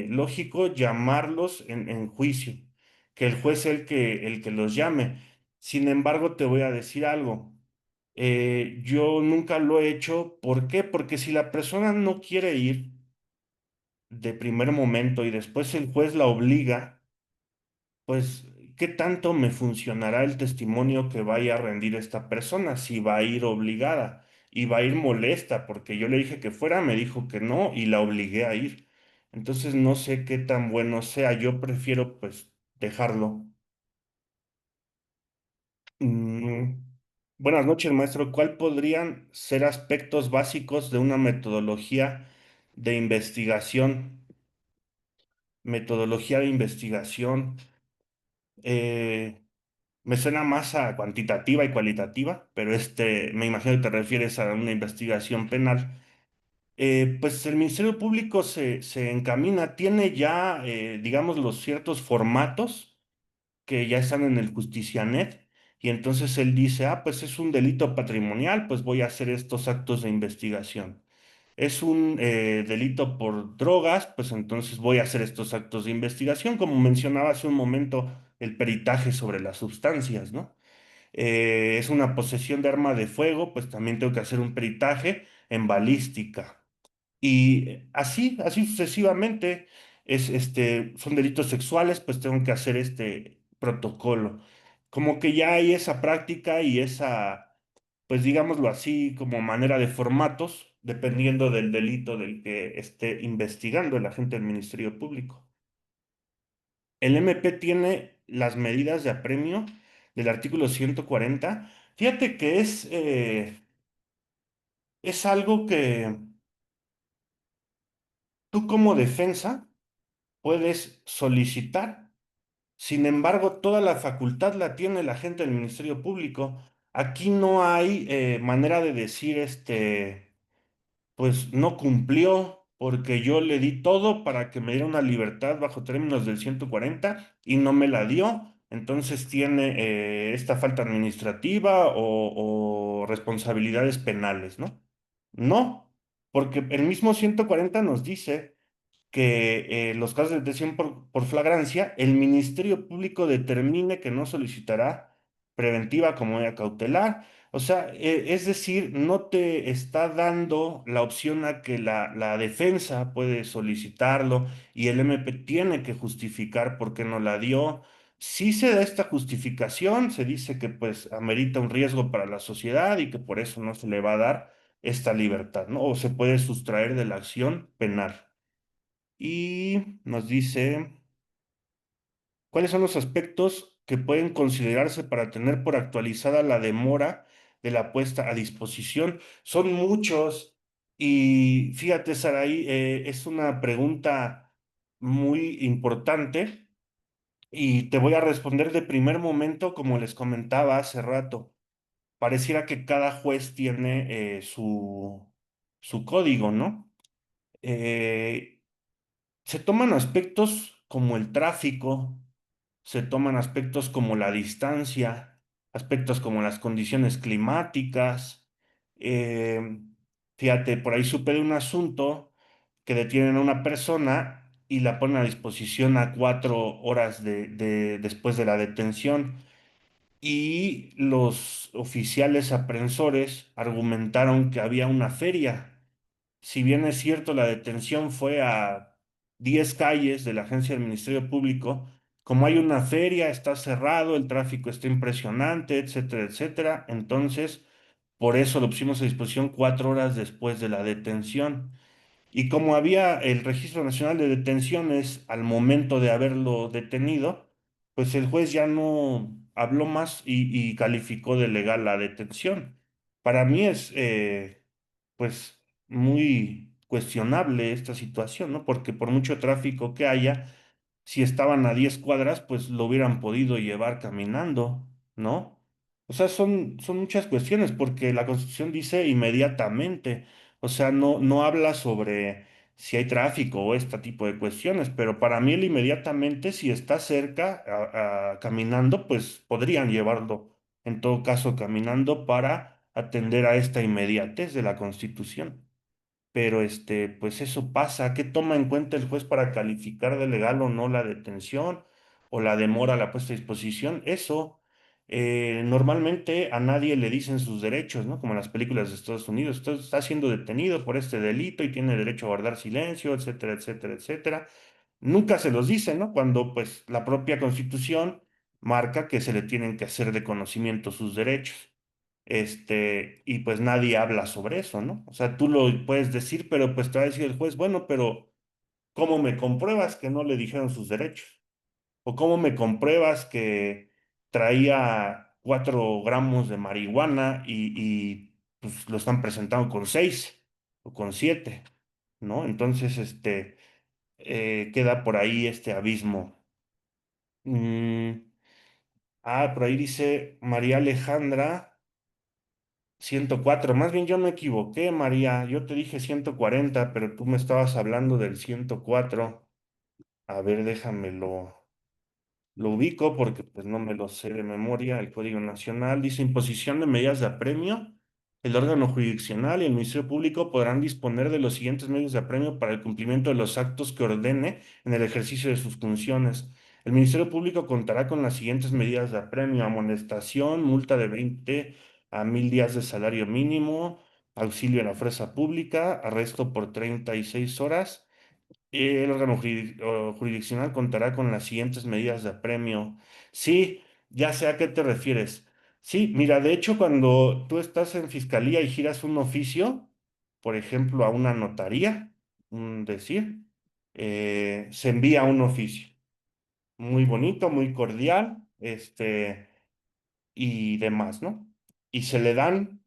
lógico llamarlos en juicio, que el juez sea el que los llame. Sin embargo, te voy a decir algo. Yo nunca lo he hecho. ¿Por qué? Porque si la persona no quiere ir de primer momento y después el juez la obliga, pues qué tanto me funcionará el testimonio que vaya a rendir esta persona, si va a ir obligada y va a ir molesta, porque yo le dije que fuera, me dijo que no y la obligué a ir. Entonces no sé qué tan bueno sea, yo prefiero pues dejarlo. Mm, Buenas noches, maestro. ¿Cuál podrían ser aspectos básicos de una metodología de investigación? Metodología de investigación. eh, Me suena más a cuantitativa y cualitativa, pero me imagino que te refieres a una investigación penal. Pues el Ministerio Público se encamina, tiene ya, digamos, los ciertos formatos que ya están en el Justicianet, y entonces él dice, ah, pues es un delito patrimonial, pues voy a hacer estos actos de investigación. Es un delito por drogas, pues entonces voy a hacer estos actos de investigación, como mencionaba hace un momento, el peritaje sobre las sustancias, ¿no? Es una posesión de arma de fuego, pues también tengo que hacer un peritaje en balística. Y así sucesivamente, son delitos sexuales, pues tengo que hacer este protocolo. Como que ya hay esa práctica y esa, pues digámoslo así, como manera de formatos, dependiendo del delito del que esté investigando el agente del Ministerio Público. El MP tiene las medidas de apremio del artículo 140. Fíjate que es algo que tú como defensa puedes solicitar. Sin embargo, toda la facultad la tiene el agente del Ministerio Público. Aquí no hay manera de decir, pues no cumplió porque yo le di todo para que me diera una libertad bajo términos del 140 y no me la dio. Entonces tiene esta falta administrativa o responsabilidades penales, ¿no? No, porque el mismo 140 nos dice que los casos de detención por flagrancia, el Ministerio Público determine que no solicitará preventiva como medida cautelar. O sea, es decir, no te está dando la opción a que la defensa puede solicitarlo y el MP tiene que justificar por qué no la dio. Si se da esta justificación, se dice que pues amerita un riesgo para la sociedad y que por eso no se le va a dar esta libertad, ¿no? O se puede sustraer de la acción penal. Y nos dice, ¿cuáles son los aspectos que pueden considerarse para tener por actualizada la demora de la puesta a disposición? Son muchos y fíjate, Saraí, es una pregunta muy importante y te voy a responder de primer momento, como les comentaba hace rato. Pareciera que cada juez tiene su código, ¿no? Eh, Se toman aspectos como el tráfico, se toman aspectos como la distancia, aspectos como las condiciones climáticas. eh, Fíjate, por ahí supe de un asunto que detienen a una persona y la ponen a disposición a 4 horas después de la detención. Y los oficiales aprensores argumentaron que había una feria. Si bien es cierto, la detención fue a 10 calles de la agencia del Ministerio Público, como hay una feria, está cerrado, el tráfico está impresionante, etcétera, etcétera. Entonces, por eso lo pusimos a disposición 4 horas después de la detención. Y como había el Registro Nacional de Detenciones al momento de haberlo detenido, pues el juez ya no habló más y calificó de legal la detención. Para mí es, pues, muy cuestionable esta situación, ¿no? Porque por mucho tráfico que haya, si estaban a 10 cuadras, pues lo hubieran podido llevar caminando, ¿no? O sea, son muchas cuestiones, porque la Constitución dice inmediatamente, o sea, no habla sobre si hay tráfico o este tipo de cuestiones, pero para mí el inmediatamente, si está cerca, caminando, pues podrían llevarlo, en todo caso, caminando para atender a esta inmediatez de la Constitución. Pero pues eso pasa. ¿Qué toma en cuenta el juez para calificar de legal o no la detención o la demora a la puesta a disposición? Eso normalmente a nadie le dicen sus derechos, ¿no? Como en las películas de Estados Unidos. Usted está siendo detenido por este delito y tiene derecho a guardar silencio, etcétera, etcétera, etcétera. Nunca se los dicen, ¿no? Cuando pues la propia Constitución marca que se le tienen que hacer de conocimiento sus derechos. Y pues nadie habla sobre eso, ¿no? O sea, tú lo puedes decir, pero pues te va a decir el juez, bueno, pero ¿cómo me compruebas que no le dijeron sus derechos? ¿O cómo me compruebas que traía 4 gramos de marihuana pues lo están presentando con 6 o con 7, ¿no? Entonces, queda por ahí este abismo. Mm, por ahí dice María Alejandra 104. Más bien yo me equivoqué, María. Yo te dije 140, pero tú me estabas hablando del 104. A ver, déjamelo. Lo ubico porque pues no me lo sé de memoria. El Código Nacional dice imposición de medidas de apremio. El órgano jurisdiccional y el Ministerio Público podrán disponer de los siguientes medios de apremio para el cumplimiento de los actos que ordene en el ejercicio de sus funciones. El Ministerio Público contará con las siguientes medidas de apremio: amonestación, multa de 20 a 1000 días de salario mínimo, auxilio a la fuerza pública, arresto por 36 horas. El órgano jurisdiccional contará con las siguientes medidas de apremio. Sí, ya sé a qué te refieres. Sí, mira, de hecho, cuando tú estás en fiscalía y giras un oficio, por ejemplo, a una notaría, un decir, se envía un oficio muy bonito, muy cordial, y demás, ¿no? Y se le dan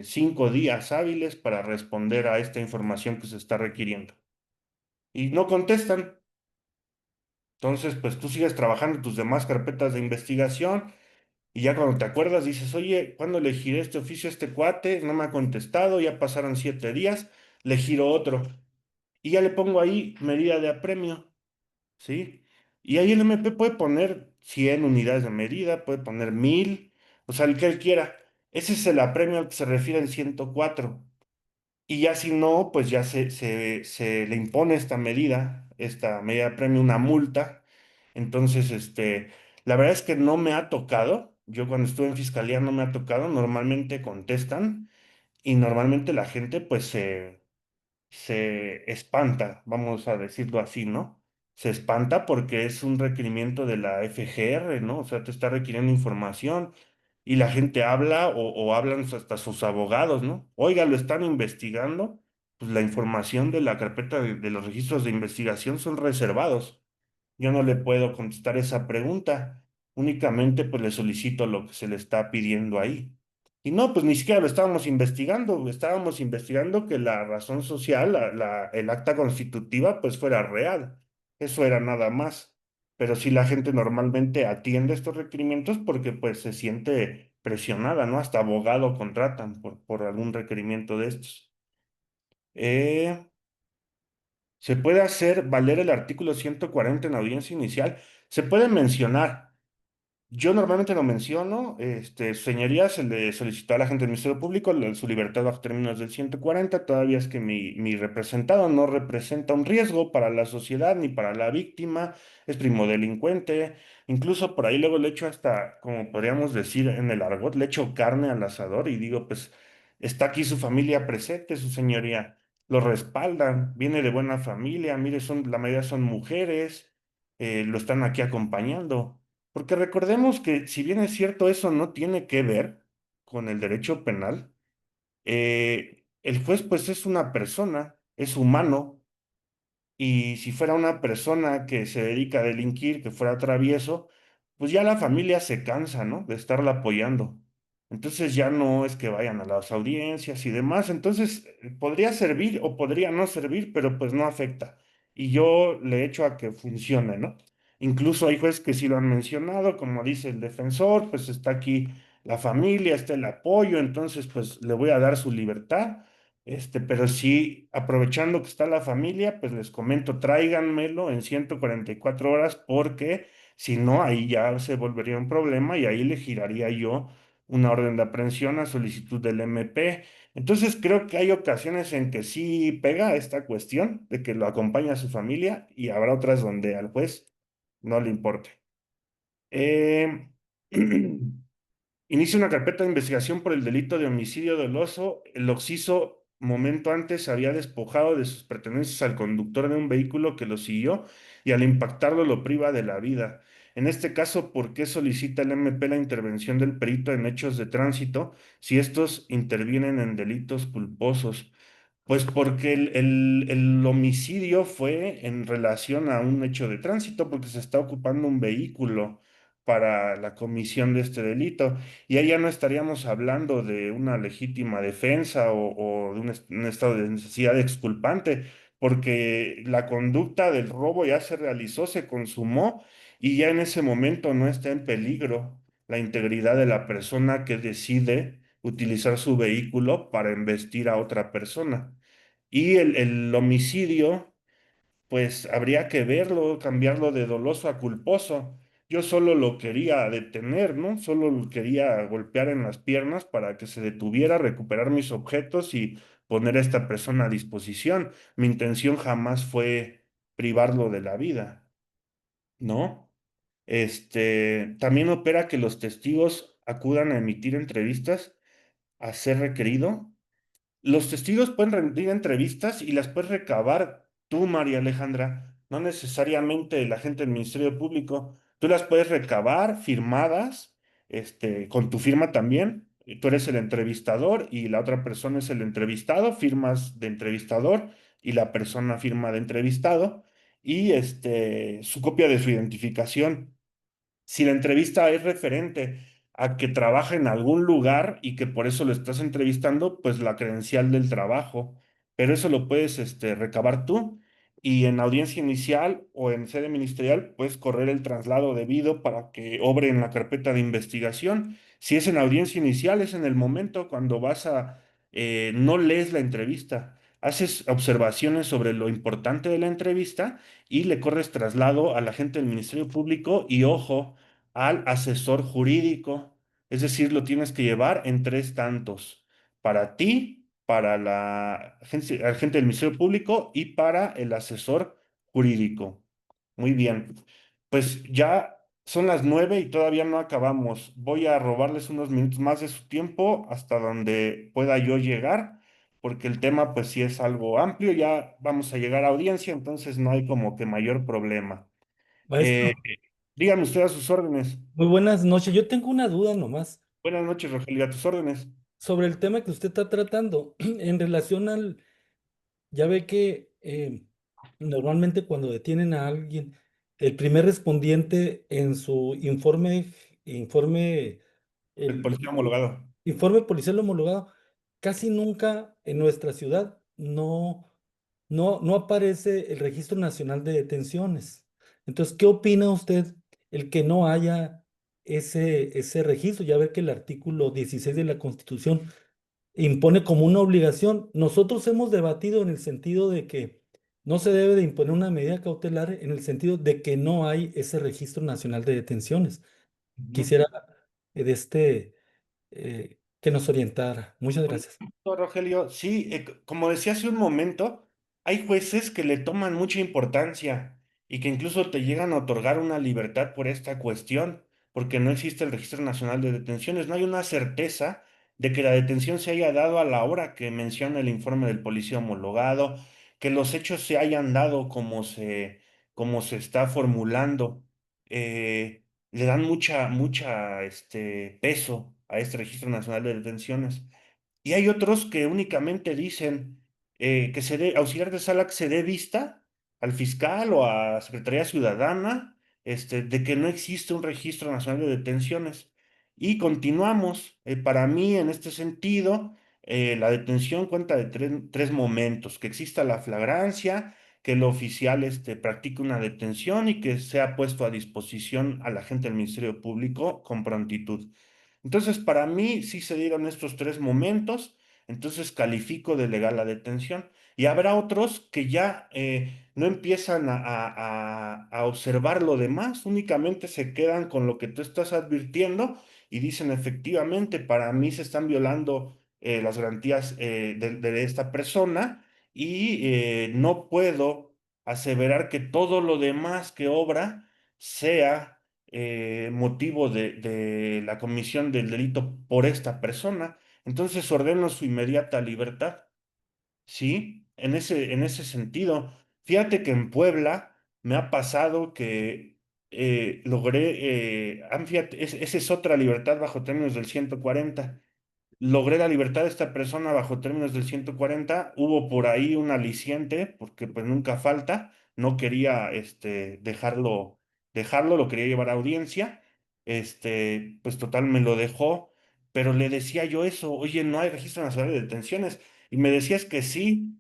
5 días hábiles para responder a esta información que se está requiriendo. Y no contestan. Entonces, pues tú sigues trabajando en tus demás carpetas de investigación y ya cuando te acuerdas dices, oye, ¿cuándo le giré este oficio a este cuate? No me ha contestado, ya pasaron 7 días, le giro otro. Y ya le pongo ahí medida de apremio, ¿sí? Y ahí el MP puede poner 100 unidades de medida, puede poner 1000, o sea, el que él quiera. Ese es el apremio al que se refiere el 104. Y ya si no, pues ya se le impone esta medida de premio, una multa. Entonces, la verdad es que no me ha tocado. Yo cuando estuve en fiscalía no me ha tocado. Normalmente contestan y normalmente la gente pues se espanta, vamos a decirlo así, ¿no? Se espanta porque es un requerimiento de la FGR, ¿no? O sea, te está requiriendo información y la gente habla o hablan hasta sus abogados, ¿no? Oiga, lo están investigando, pues la información de la carpeta de los registros de investigación son reservados. Yo no le puedo contestar esa pregunta, únicamente pues le solicito lo que se le está pidiendo ahí. Y no, pues ni siquiera lo estábamos investigando que la razón social, el acta constitutiva, pues fuera real. Eso era nada más. Pero sí la gente normalmente atiende estos requerimientos porque pues se siente presionada, ¿no? Hasta abogado contratan por algún requerimiento de estos. Eh, ¿Se puede hacer valer el artículo 140 en audiencia inicial? Se puede mencionar. Yo normalmente lo menciono, su señoría se le solicitó a la gente del Ministerio Público su libertad bajo términos del 140, todavía es que mi representado no representa un riesgo para la sociedad ni para la víctima, es primo delincuente, incluso por ahí luego le echo hasta, como podríamos decir en el argot, le echo carne al asador y digo, pues está aquí su familia presente, su señoría, lo respaldan, viene de buena familia, mire, la mayoría son mujeres, lo están aquí acompañando. Porque recordemos que si bien es cierto, eso no tiene que ver con el derecho penal, el juez pues es una persona, es humano, y si fuera una persona que se dedica a delinquir, que fuera travieso, pues ya la familia se cansa, ¿no? De estarla apoyando. Entonces ya no es que vayan a las audiencias y demás. Entonces podría servir o podría no servir, pero pues no afecta. Y yo le echo a que funcione, ¿no? Incluso hay jueces que sí lo han mencionado, como dice el defensor, pues está aquí la familia, está el apoyo, entonces pues le voy a dar su libertad. Pero sí, aprovechando que está la familia, pues les comento, tráiganmelo en 144 horas porque si no, ahí ya se volvería un problema y ahí le giraría yo una orden de aprehensión a solicitud del MP. Entonces creo que hay ocasiones en que sí pega esta cuestión de que lo acompaña a su familia y habrá otras donde al juez no le importe. Eh, Inicia una carpeta de investigación por el delito de homicidio doloso. El occiso momento antes había despojado de sus pertenencias al conductor de un vehículo que lo siguió y al impactarlo lo priva de la vida. En este caso, ¿por qué solicita el MP la intervención del perito en hechos de tránsito si estos intervienen en delitos culposos? Pues porque el homicidio fue en relación a un hecho de tránsito, porque se está ocupando un vehículo para la comisión de este delito. Y ahí ya no estaríamos hablando de una legítima defensa o de un estado de necesidad exculpante, porque la conducta del robo ya se realizó, se consumó y ya en ese momento no está en peligro la integridad de la persona que decide utilizar su vehículo para embestir a otra persona. Y el homicidio, pues habría que verlo, cambiarlo de doloso a culposo. Yo solo lo quería detener, ¿no? Solo lo quería golpear en las piernas para que se detuviera, recuperar mis objetos y poner a esta persona a disposición. Mi intención jamás fue privarlo de la vida, ¿no? También opera que los testigos acudan a emitir entrevistas a ser requerido. Los testigos pueden rendir entrevistas y las puedes recabar tú, María Alejandra, no necesariamente la gente del Ministerio Público. Tú las puedes recabar firmadas, con tu firma también. Y tú eres el entrevistador y la otra persona es el entrevistado, firmas de entrevistador y la persona firma de entrevistado y su copia de su identificación. Si la entrevista es referente a que trabaja en algún lugar y que por eso lo estás entrevistando, pues la credencial del trabajo. Pero eso lo puedes recabar tú y en audiencia inicial o en sede ministerial puedes correr el traslado debido para que obre en la carpeta de investigación. Si es en audiencia inicial, es en el momento cuando no lees la entrevista, haces observaciones sobre lo importante de la entrevista y le corres traslado a la gente del Ministerio Público y ojo, al asesor jurídico. Es decir, lo tienes que llevar en tres tantos. Para ti, para la agente del Ministerio Público y para el asesor jurídico. Muy bien. Pues ya son las 9 y todavía no acabamos. Voy a robarles unos minutos más de su tiempo hasta donde pueda yo llegar, porque el tema pues sí es algo amplio. Ya vamos a llegar a audiencia, entonces no hay como que mayor problema. Eh, Maestro, Dígame usted a sus órdenes. muy buenas noches. Yo tengo una duda nomás Buenas noches, Rogelio, a tus órdenes. sobre el tema que usted está tratando en relación ya ve que normalmente cuando detienen a alguien, el primer respondiente en su informe, El el policía homologado. informe policial homologado, casi nunca en nuestra ciudad no aparece el Registro Nacional de Detenciones. Entonces, ¿qué opina usted el que no haya ese registro? Ya ve que el artículo 16 de la Constitución impone como una obligación. Nosotros hemos debatido en el sentido de que no se debe de imponer una medida cautelar en el sentido de que no hay ese Registro Nacional de Detenciones. Ujú. Quisiera que nos orientara. Muchas Con gracias. gusto, Rogelio, sí, como decía hace un momento, hay jueces que le toman mucha importancia y que incluso te llegan a otorgar una libertad por esta cuestión, porque no existe el Registro Nacional de Detenciones, no hay una certeza de que la detención se haya dado a la hora que menciona el informe del policía homologado, que los hechos se hayan dado como se está formulando. Le dan mucha peso a este Registro Nacional de Detenciones. Y hay otros que únicamente dicen que auxiliar de sala que se dé vista al fiscal o a Secretaría Ciudadana, de que no existe un registro nacional de detenciones. Y continuamos. Para mí, en este sentido, la detención cuenta de tres momentos: que exista la flagrancia, que el oficial practique una detención y que sea puesto a disposición a la gente del Ministerio Público con prontitud. Entonces, para mí sí se dieron estos tres momentos, entonces califico de legal la detención. Y habrá otros que ya no empiezan a observar lo demás, únicamente se quedan con lo que tú estás advirtiendo y dicen efectivamente, para mí se están violando las garantías de esta persona y no puedo aseverar que todo lo demás que obra sea motivo de la comisión del delito por esta persona. Entonces ordeno su inmediata libertad. Sí, en ese sentido. Fíjate que en Puebla me ha pasado que logré, fíjate, esa es otra libertad bajo términos del 140. Logré la libertad de esta persona bajo términos del 140. Hubo por ahí un aliciente, porque pues nunca falta. No quería dejarlo, lo quería llevar a audiencia. Pues total me lo dejó, pero le decía yo eso, oye, no hay registro nacional de detenciones. Y me decías que sí,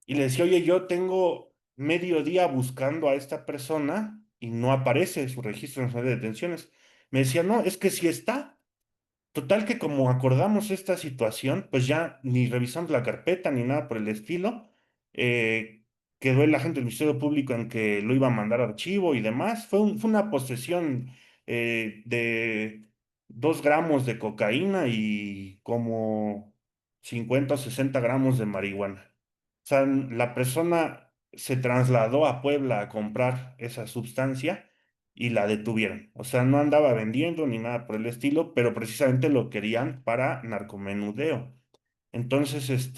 y le decía, oye, yo tengo medio día buscando a esta persona y no aparece su registro nacional de detenciones. Me decía, no, es que sí está. Total que como acordamos esta situación, pues ya ni revisamos la carpeta ni nada por el estilo. eh, Quedó el agente del Ministerio Público en que lo iba a mandar a archivo y demás. Fue una posesión de 2 gramos de cocaína y como 50 o 60 gramos de marihuana. O sea, la persona se trasladó a Puebla a comprar esa sustancia y la detuvieron. O sea, no andaba vendiendo ni nada por el estilo, pero precisamente lo querían para narcomenudeo. Entonces,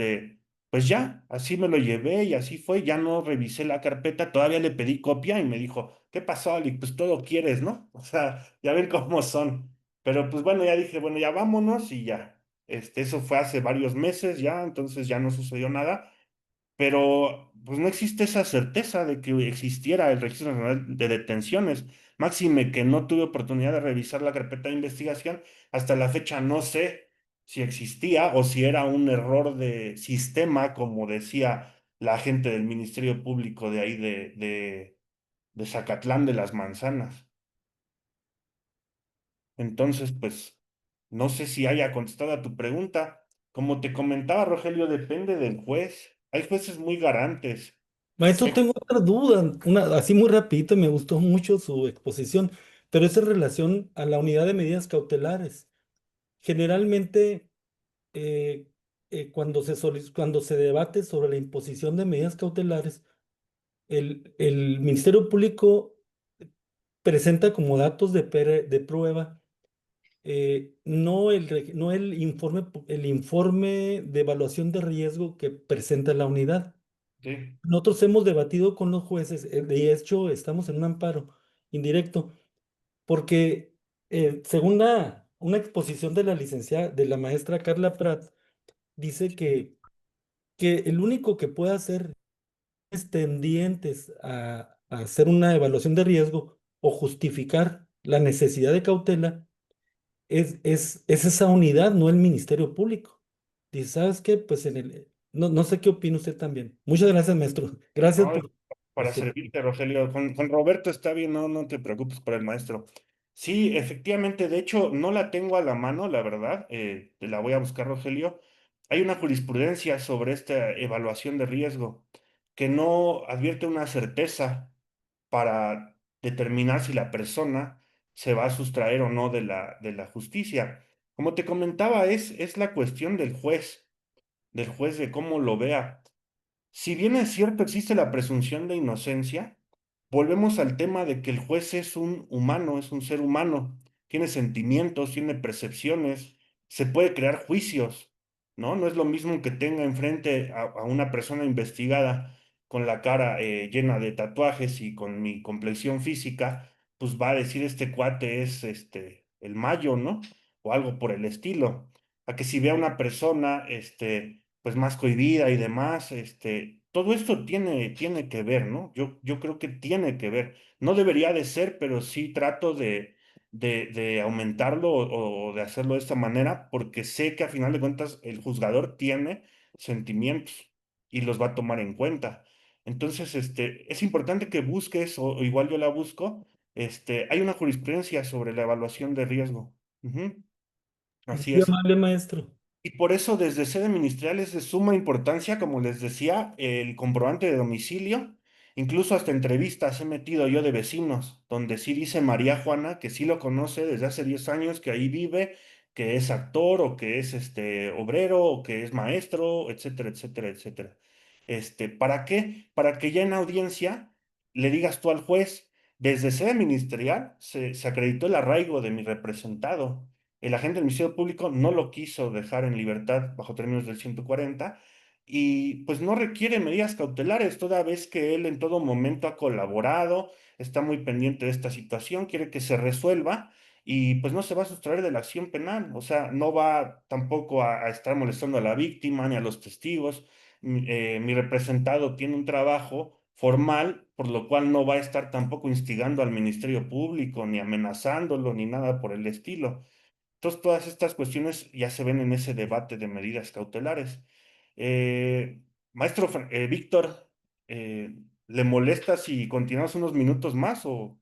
pues ya, así me lo llevé y así fue, ya no revisé la carpeta, todavía le pedí copia y me dijo, ¿qué pasó, Ali? Pues todo quieres, ¿no? O sea, ya ven cómo son. Pero pues bueno, ya dije, bueno, ya vámonos y ya. Eso fue hace varios meses ya, entonces ya no sucedió nada, pero pues no existe esa certeza de que existiera el Registro Nacional de Detenciones. Máxime que no tuve oportunidad de revisar la carpeta de investigación, hasta la fecha no sé si existía o si era un error de sistema, como decía la gente del Ministerio Público de ahí de Zacatlán de las Manzanas. Entonces, pues, no sé si haya contestado a tu pregunta. Como te comentaba, Rogelio, depende del juez. Hay jueces muy garantes. Maestro, Hay- tengo otra duda, así muy rapidito, me gustó mucho su exposición, pero es en relación a la unidad de medidas cautelares. Generalmente, eh, cuando se debate sobre la imposición de medidas cautelares, el Ministerio Público presenta como datos de prueba, no el informe de evaluación de riesgo que presenta la unidad. Sí, Nosotros hemos debatido con los jueces, de hecho estamos en un amparo indirecto, porque según una exposición de la licenciada, de la maestra Carla Prat, dice que el único que puede hacer es tendientes a hacer una evaluación de riesgo o justificar la necesidad de cautela es esa unidad, no el Ministerio Público. Dice, ¿sabes qué? Pues no sé qué opina usted también. Muchas gracias, maestro. Gracias no, por para su... servirte, Rogelio. Con Roberto está bien, no, no te preocupes por el maestro. Sí, efectivamente, de hecho, no la tengo a la mano, la verdad. Te la voy a buscar, Rogelio. Hay una jurisprudencia sobre esta evaluación de riesgo que no advierte una certeza para determinar si la persona se va a sustraer o no de la justicia. Como te comentaba, es la cuestión del juez de cómo lo vea. Si bien es cierto, existe la presunción de inocencia, volvemos al tema de que el juez es un humano, es un ser humano, tiene sentimientos, tiene percepciones, se puede crear juicios, ¿no? No es lo mismo que tenga enfrente a una persona investigada con la cara llena de tatuajes y con mi complexión física, pues va a decir este cuate es el Mayo, ¿no? O algo por el estilo. A que si ve a una persona, pues más cohibida y demás, todo esto tiene que ver, ¿no? Yo creo que tiene que ver. No debería de ser, pero sí trato de aumentarlo o de hacerlo de esta manera, porque sé que a final de cuentas el juzgador tiene sentimientos y los va a tomar en cuenta. Entonces, es importante que busques, o igual yo la busco, hay una jurisprudencia sobre la evaluación de riesgo. Ujú, así Muy es. amable, maestro. Y por eso desde sede ministerial es de suma importancia, como les decía, el comprobante de domicilio. Incluso hasta entrevistas he metido yo de vecinos, donde sí dice María Juana que sí lo conoce desde hace 10 años, que ahí vive, que es actor o que es obrero o que es maestro, etcétera, etcétera, etcétera. ¿Para qué? Para que ya en audiencia le digas tú al juez, desde sede ministerial se acreditó el arraigo de mi representado. El agente del Ministerio Público no lo quiso dejar en libertad bajo términos del 140 y pues no requiere medidas cautelares, toda vez que él en todo momento ha colaborado, está muy pendiente de esta situación, quiere que se resuelva y pues no se va a sustraer de la acción penal, o sea, no va tampoco a estar molestando a la víctima ni a los testigos. Mi representado tiene un trabajo formal, por lo cual no va a estar tampoco instigando al Ministerio Público, ni amenazándolo, ni nada por el estilo. Entonces, todas estas cuestiones ya se ven en ese debate de medidas cautelares. Maestro Víctor, ¿le molesta si continuamos unos minutos más o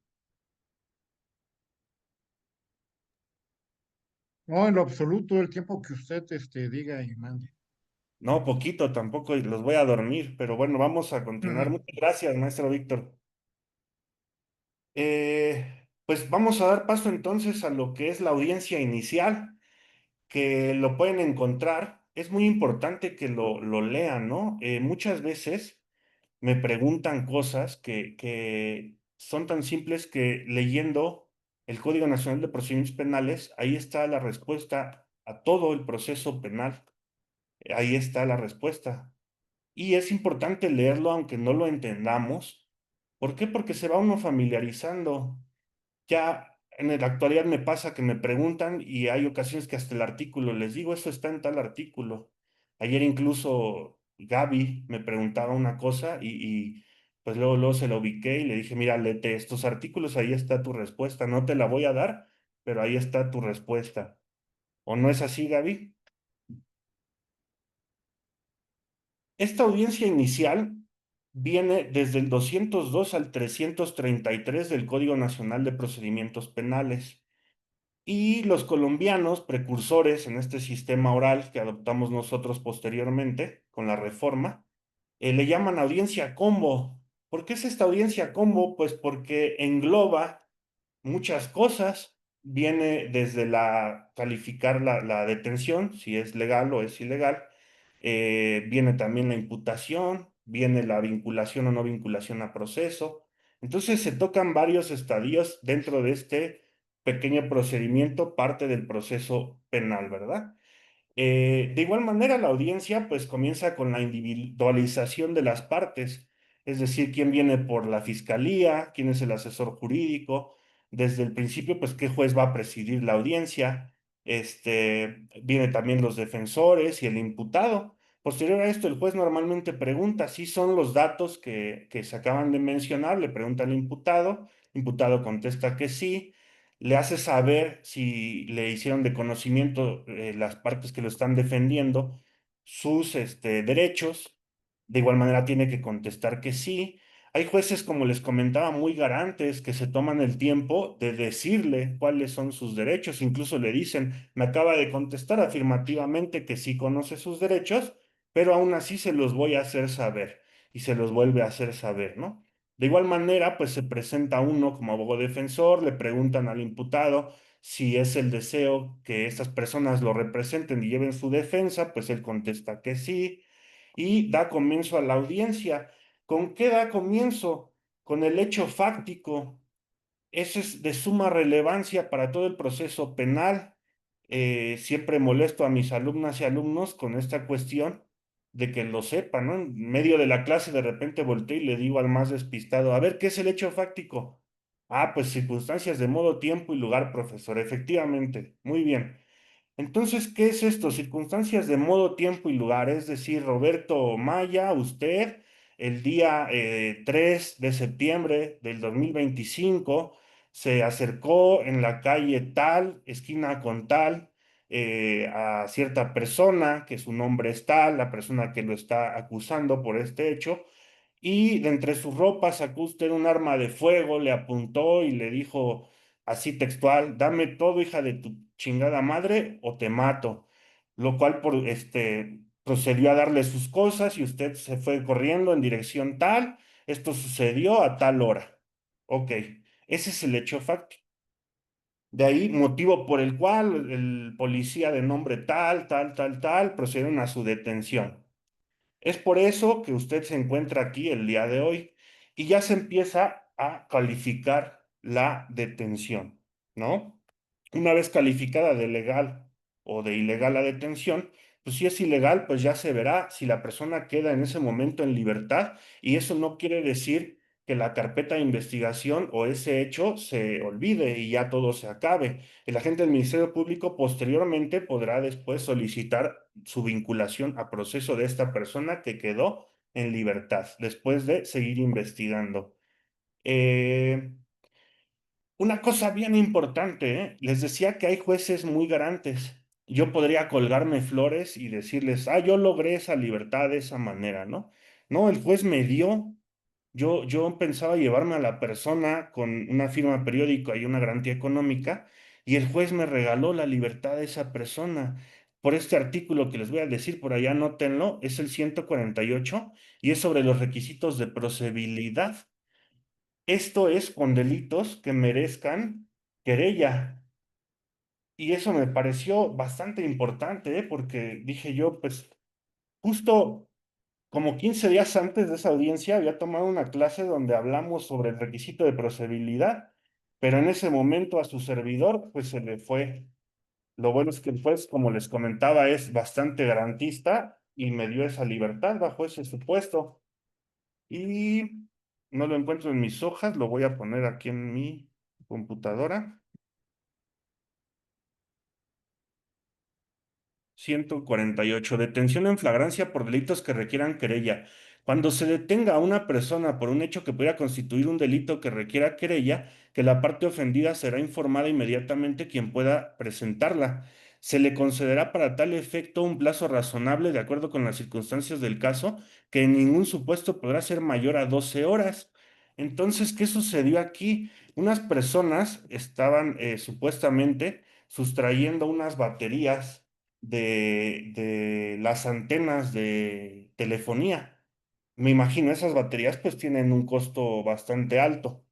No, en lo absoluto, el tiempo que usted diga y mande. no? Poquito, tampoco y los voy a dormir, pero bueno, vamos a continuar. Ujú. Muchas gracias, maestro Víctor. Pues vamos a dar paso entonces a lo que es la audiencia inicial, que lo pueden encontrar. Es muy importante que lo lean, ¿no? Muchas veces me preguntan cosas que son tan simples que leyendo el Código Nacional de Procedimientos Penales, ahí está la respuesta a todo el proceso penal. Ahí está la respuesta. Y es importante leerlo aunque no lo entendamos. ¿Por qué? Porque se va uno familiarizando. Ya en la actualidad me pasa que me preguntan y hay ocasiones que hasta el artículo les digo, eso está en tal artículo. Ayer incluso Gaby me preguntaba una cosa pues luego se lo ubiqué y le dije, mira, léete estos artículos, ahí está tu respuesta. No te la voy a dar, pero ahí está tu respuesta. ¿O no es así, Gaby? Esta audiencia inicial viene desde el 202 al 333 del Código Nacional de Procedimientos Penales. Y los colombianos, precursores en este sistema oral que adoptamos nosotros posteriormente con la reforma, le llaman audiencia combo. ¿Por qué es esta audiencia combo? Pues porque engloba muchas cosas. Viene desde calificar la detención, si es legal o es ilegal. Viene también la imputación, viene la vinculación o no vinculación a proceso. Entonces se tocan varios estadios dentro de este pequeño procedimiento, parte del proceso penal, ¿verdad? De igual manera, la audiencia pues comienza con la individualización de las partes, es decir, quién viene por la fiscalía, quién es el asesor jurídico, desde el principio pues qué juez va a presidir la audiencia, viene también los defensores y el imputado. Posterior a esto, el juez normalmente pregunta si son los datos que se acaban de mencionar, le pregunta al imputado contesta que sí, le hace saber si le hicieron de conocimiento las partes que lo están defendiendo sus derechos. De igual manera tiene que contestar que sí. Hay jueces, como les comentaba, muy garantes que se toman el tiempo de decirle cuáles son sus derechos. Incluso le dicen, me acaba de contestar afirmativamente que sí conoce sus derechos, pero aún así se los voy a hacer saber y se los vuelve a hacer saber, ¿no? De igual manera, pues se presenta uno como abogado defensor, le preguntan al imputado si es el deseo que estas personas lo representen y lleven su defensa, pues él contesta que sí y da comienzo a la audiencia. ¿Con qué da comienzo? Con el hecho fáctico. Eso es de suma relevancia para todo el proceso penal. Siempre molesto a mis alumnas y alumnos con esta cuestión de que lo sepan, ¿no? En medio de la clase de repente volteo y le digo al más despistado, a ver, ¿qué es el hecho fáctico? Ah, pues circunstancias de modo, tiempo y lugar, profesor. Efectivamente, muy bien. Entonces, ¿qué es esto? Circunstancias de modo, tiempo y lugar. Es decir, Roberto Maya, usted, el día 3 de septiembre del 2025, se acercó en la calle tal, esquina con tal, a cierta persona, que su nombre es tal, la persona que lo está acusando por este hecho, y de entre sus ropas sacó usted un arma de fuego, le apuntó y le dijo así textual, dame todo, hija de tu chingada madre, o te mato. Lo cual procedió a darle sus cosas y usted se fue corriendo en dirección tal. Esto sucedió a tal hora. Ok, ese es el hecho fáctico. De ahí, motivo por el cual el policía de nombre tal, procedieron a su detención. Es por eso que usted se encuentra aquí el día de hoy y ya se empieza a calificar la detención, ¿no? Una vez calificada de legal o de ilegal la detención, pues si es ilegal, pues ya se verá si la persona queda en ese momento en libertad, y eso no quiere decir que la carpeta de investigación o ese hecho se olvide y ya todo se acabe. El agente del Ministerio Público posteriormente podrá después solicitar su vinculación a proceso de esta persona que quedó en libertad después de seguir investigando. Una cosa bien importante, ¿eh? Les decía que hay jueces muy garantes. Yo podría colgarme flores y decirles, yo logré esa libertad de esa manera, ¿no? No, el juez me dio. Yo pensaba llevarme a la persona con una firma periódica y una garantía económica, y el juez me regaló la libertad de esa persona. Por este artículo que les voy a decir, por allá anótenlo, es el 148 y es sobre los requisitos de procedibilidad. Esto es con delitos que merezcan querella. Y eso me pareció bastante importante, ¿eh? Porque dije yo, pues justo como 15 días antes de esa audiencia había tomado una clase donde hablamos sobre el requisito de procedibilidad, pero en ese momento a su servidor pues se le fue. Lo bueno es que el juez, como les comentaba, es bastante garantista y me dio esa libertad bajo ese supuesto. Y no lo encuentro en mis hojas, lo voy a poner aquí en mi computadora. 148. Detención en flagrancia por delitos que requieran querella. Cuando se detenga a una persona por un hecho que pueda constituir un delito que requiera querella, que la parte ofendida será informada inmediatamente quien pueda presentarla. Se le concederá para tal efecto un plazo razonable de acuerdo con las circunstancias del caso, que en ningún supuesto podrá ser mayor a 12 horas. Entonces, ¿qué sucedió aquí? Unas personas estaban supuestamente sustrayendo unas baterías de las antenas de telefonía. Me imagino, esas baterías pues tienen un costo bastante alto.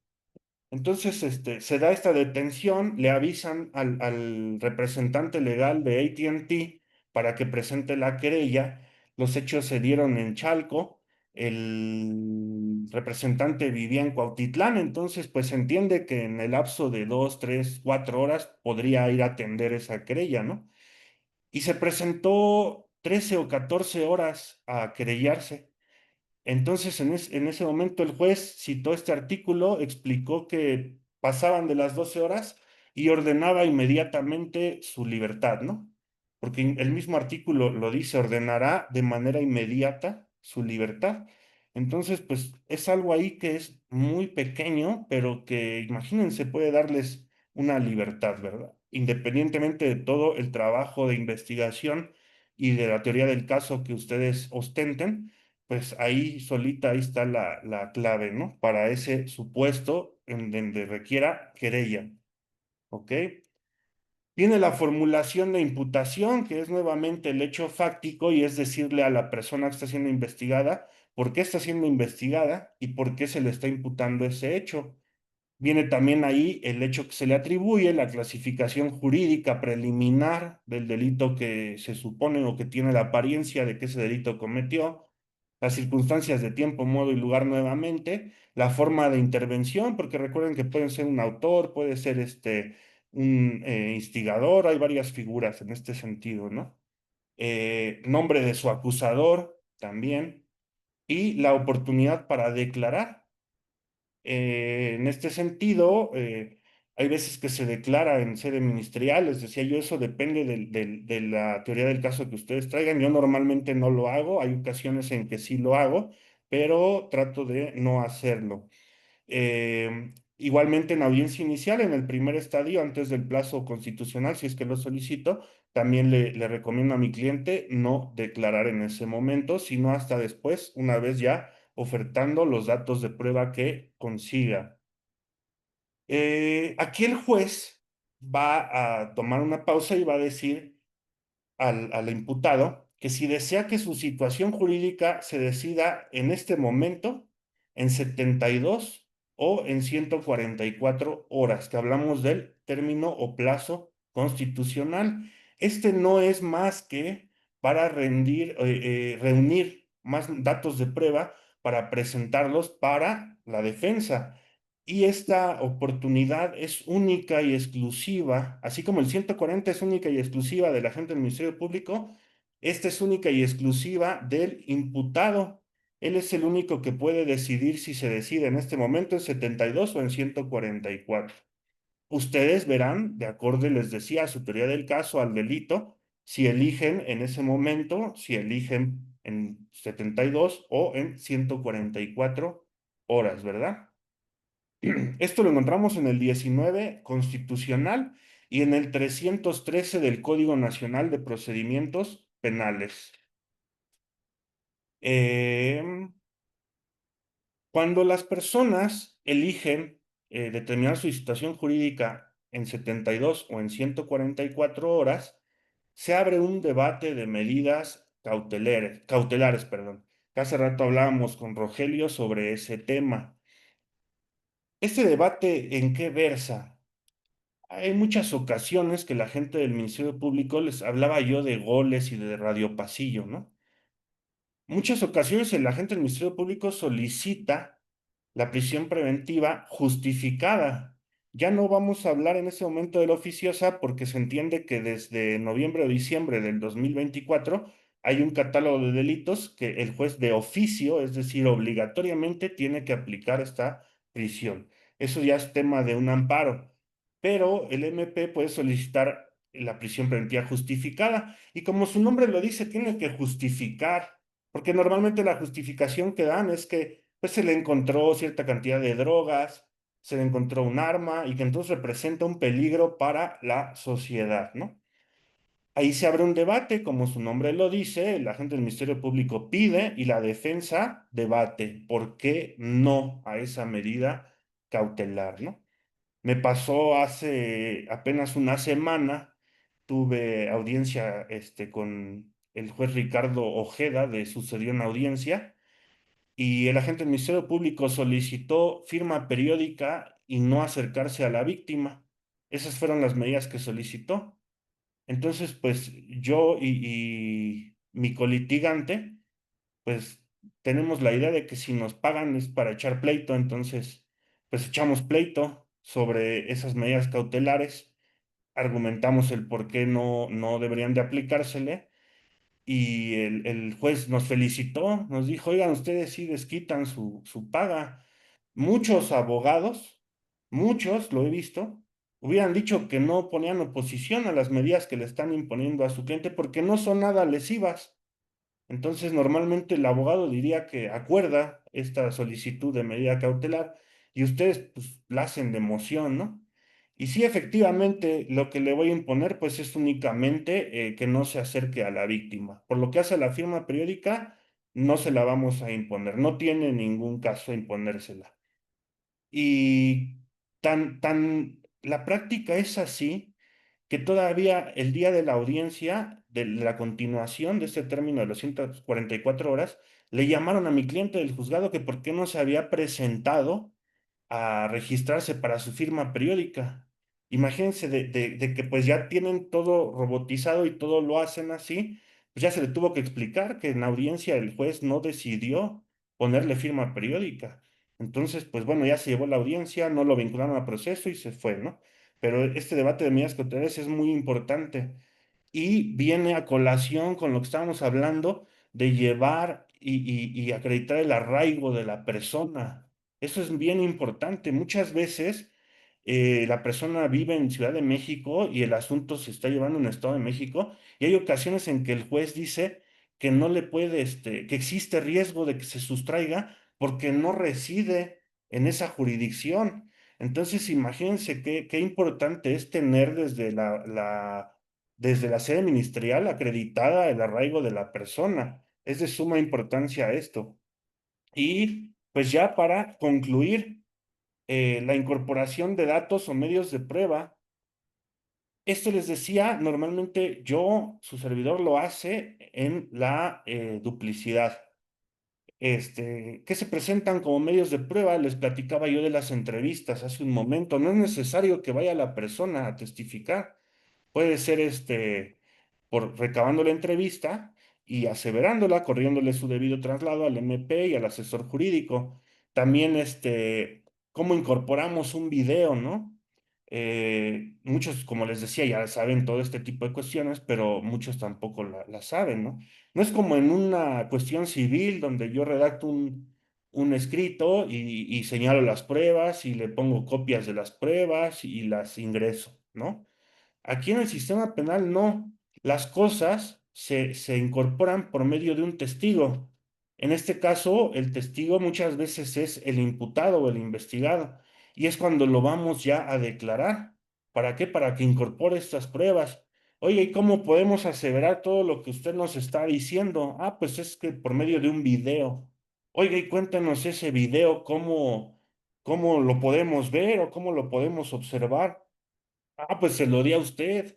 Entonces, se da esta detención, le avisan al representante legal de AT&T para que presente la querella. Los hechos se dieron en Chalco. El representante vivía en Cuautitlán, entonces pues se entiende que en el lapso de 2, 3, 4 horas podría ir a atender esa querella, ¿no? Y se presentó 13 o 14 horas a querellarse. Entonces, en ese momento el juez citó este artículo, explicó que pasaban de las 12 horas y ordenaba inmediatamente su libertad, ¿no? Porque el mismo artículo lo dice, ordenará de manera inmediata su libertad. Entonces, pues es algo ahí que es muy pequeño, pero que imagínense puede darles una libertad, ¿verdad? Independientemente de todo el trabajo de investigación y de la teoría del caso que ustedes ostenten, pues ahí solita, ahí está la clave, ¿no? Para ese supuesto en donde requiera querella, ¿ok? Tiene la formulación de imputación, que es nuevamente el hecho fáctico y es decirle a la persona que está siendo investigada por qué está siendo investigada y por qué se le está imputando ese hecho. Viene también ahí el hecho que se le atribuye, la clasificación jurídica preliminar del delito que se supone o que tiene la apariencia de que ese delito cometió, las circunstancias de tiempo, modo y lugar nuevamente, la forma de intervención, porque recuerden que pueden ser un autor, puede ser un instigador, hay varias figuras en este sentido, ¿no? Nombre de su acusador también, y la oportunidad para declarar. En este sentido, hay veces que se declara en sede ministerial, les decía yo, eso depende de la teoría del caso que ustedes traigan. Yo normalmente no lo hago, hay ocasiones en que sí lo hago, pero trato de no hacerlo. Igualmente en audiencia inicial, en el primer estadio, antes del plazo constitucional, si es que lo solicito, también le recomiendo a mi cliente no declarar en ese momento, sino hasta después, una vez ya ofertando los datos de prueba que consiga. Aquí el juez va a tomar una pausa y va a decir al imputado que si desea que su situación jurídica se decida en este momento, en 72 o en 144 horas, que hablamos del término o plazo constitucional. Este no es más que para reunir más datos de prueba para presentarlos para la defensa. Y esta oportunidad es única y exclusiva, así como el 140 es única y exclusiva de la gente del Ministerio Público, esta es única y exclusiva del imputado. Él es el único que puede decidir si se decide en este momento en 72 o en 144. Ustedes verán, de acuerdo, les decía, a su teoría del caso, al delito, si eligen en ese momento, si eligen en 72 o en 144 horas, ¿verdad? Esto lo encontramos en el 19 constitucional y en el 313 del Código Nacional de Procedimientos Penales. Cuando las personas eligen determinar su situación jurídica en 72 o en 144 horas, se abre un debate de medidas cautelares, perdón. Hace rato hablábamos con Rogelio sobre ese tema. ¿Este debate en qué versa? Hay muchas ocasiones que la gente del Ministerio Público les hablaba yo de goles y de radio pasillo, ¿no? Muchas ocasiones el agente del Ministerio Público solicita la prisión preventiva justificada. Ya no vamos a hablar en ese momento de la oficiosa porque se entiende que desde noviembre o diciembre del 2024 hay un catálogo de delitos que el juez de oficio, es decir, obligatoriamente tiene que aplicar esta prisión. Eso ya es tema de un amparo, pero el MP puede solicitar la prisión preventiva justificada y como su nombre lo dice, tiene que justificar, porque normalmente la justificación que dan es que pues se le encontró cierta cantidad de drogas, se le encontró un arma y que entonces representa un peligro para la sociedad, ¿no? Ahí se abre un debate, como su nombre lo dice, el agente del Ministerio Público pide y la defensa debate. ¿Por qué no a esa medida cautelar, ¿no? Me pasó hace apenas una semana, tuve audiencia con el juez Ricardo Ojeda de Sucedió en Audiencia y el agente del Ministerio Público solicitó firma periódica y no acercarse a la víctima. Esas fueron las medidas que solicitó. Entonces, pues yo y mi colitigante, pues tenemos la idea de que si nos pagan es para echar pleito, entonces, pues echamos pleito sobre esas medidas cautelares, argumentamos el por qué no deberían de aplicársele y el juez nos felicitó, nos dijo, oigan, ustedes sí desquitan su paga. Muchos abogados, muchos, lo he visto, hubieran dicho que no ponían oposición a las medidas que le están imponiendo a su cliente porque no son nada lesivas. Entonces, normalmente el abogado diría que acuerda esta solicitud de medida cautelar y ustedes pues la hacen de emoción, ¿no? Y sí, efectivamente, lo que le voy a imponer pues es únicamente que no se acerque a la víctima. Por lo que hace a la firma periódica, no se la vamos a imponer, no tiene ningún caso imponérsela. Y la práctica es así que todavía el día de la audiencia, de la continuación de este término de los 144 horas, le llamaron a mi cliente del juzgado que por qué no se había presentado a registrarse para su firma periódica. Imagínense de que pues ya tienen todo robotizado y todo lo hacen así, pues ya se le tuvo que explicar que en la audiencia el juez no decidió ponerle firma periódica. Entonces, pues bueno, ya se llevó la audiencia, no lo vincularon a proceso y se fue, ¿no? Pero este debate de medidas cautelares es muy importante y viene a colación con lo que estábamos hablando de llevar y acreditar el arraigo de la persona. Eso es bien importante. Muchas veces la persona vive en Ciudad de México y el asunto se está llevando en Estado de México y hay ocasiones en que el juez dice que no le puede, que existe riesgo de que se sustraiga porque no reside en esa jurisdicción. Entonces, imagínense qué importante es tener desde la sede ministerial acreditada el arraigo de la persona. Es de suma importancia esto. Y pues ya para concluir, la incorporación de datos o medios de prueba. Esto les decía, normalmente su servidor lo hace en la duplicidad. Que se presentan como medios de prueba, les platicaba yo de las entrevistas hace un momento. No es necesario que vaya la persona a testificar. Puede ser por recabando la entrevista y aseverándola, corriéndole su debido traslado al MP y al asesor jurídico. También cómo incorporamos un video, ¿no? Muchos, como les decía, ya saben todo este tipo de cuestiones, pero muchos tampoco la saben, ¿no? No es como en una cuestión civil donde yo redacto un escrito y señalo las pruebas y le pongo copias de las pruebas y las ingreso, ¿no? Aquí en el sistema penal no. Las cosas se incorporan por medio de un testigo. En este caso, el testigo muchas veces es el imputado o el investigado. Y es cuando lo vamos ya a declarar. ¿Para qué? Para que incorpore estas pruebas. Oye, ¿y cómo podemos aseverar todo lo que usted nos está diciendo? Ah, pues es que por medio de un video. Oiga, y cuéntanos ese video, cómo lo podemos ver o cómo lo podemos observar. Ah, pues se lo di a usted.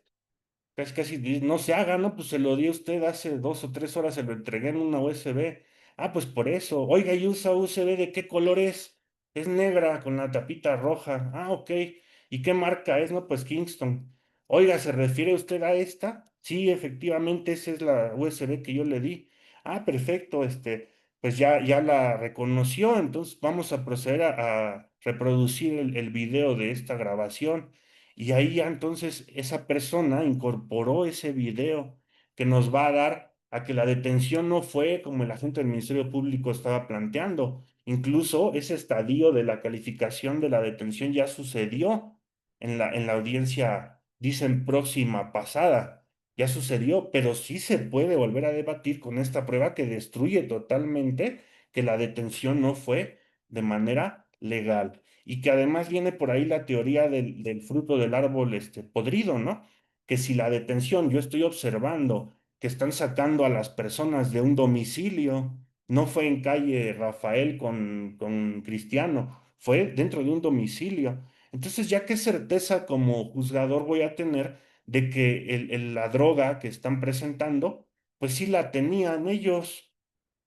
Casi, no se haga, ¿no? Pues se lo di a usted hace 2 o 3 horas, se lo entregué en una USB. Ah, pues por eso. Oiga, ¿y usa USB de qué color es? Es negra con la tapita roja. Ah, ok. ¿Y qué marca es? No, pues Kingston. Oiga, ¿se refiere usted a esta? Sí, efectivamente, esa es la USB que yo le di. Ah, perfecto, pues ya la reconoció, entonces vamos a proceder a reproducir el video de esta grabación. Y ahí ya entonces esa persona incorporó ese video que nos va a dar a que la detención no fue como el agente del Ministerio Público estaba planteando. Incluso ese estadio de la calificación de la detención ya sucedió en la audiencia, dicen próxima pasada. Ya sucedió, pero sí se puede volver a debatir con esta prueba que destruye totalmente que la detención no fue de manera legal y que además viene por ahí la teoría del fruto del árbol podrido, ¿no? Que si la detención, yo estoy observando que están sacando a las personas de un domicilio, no fue en calle Rafael con Cristiano, fue dentro de un domicilio. Entonces, ¿ya qué certeza como juzgador voy a tener de que la droga que están presentando, pues sí la tenían ellos?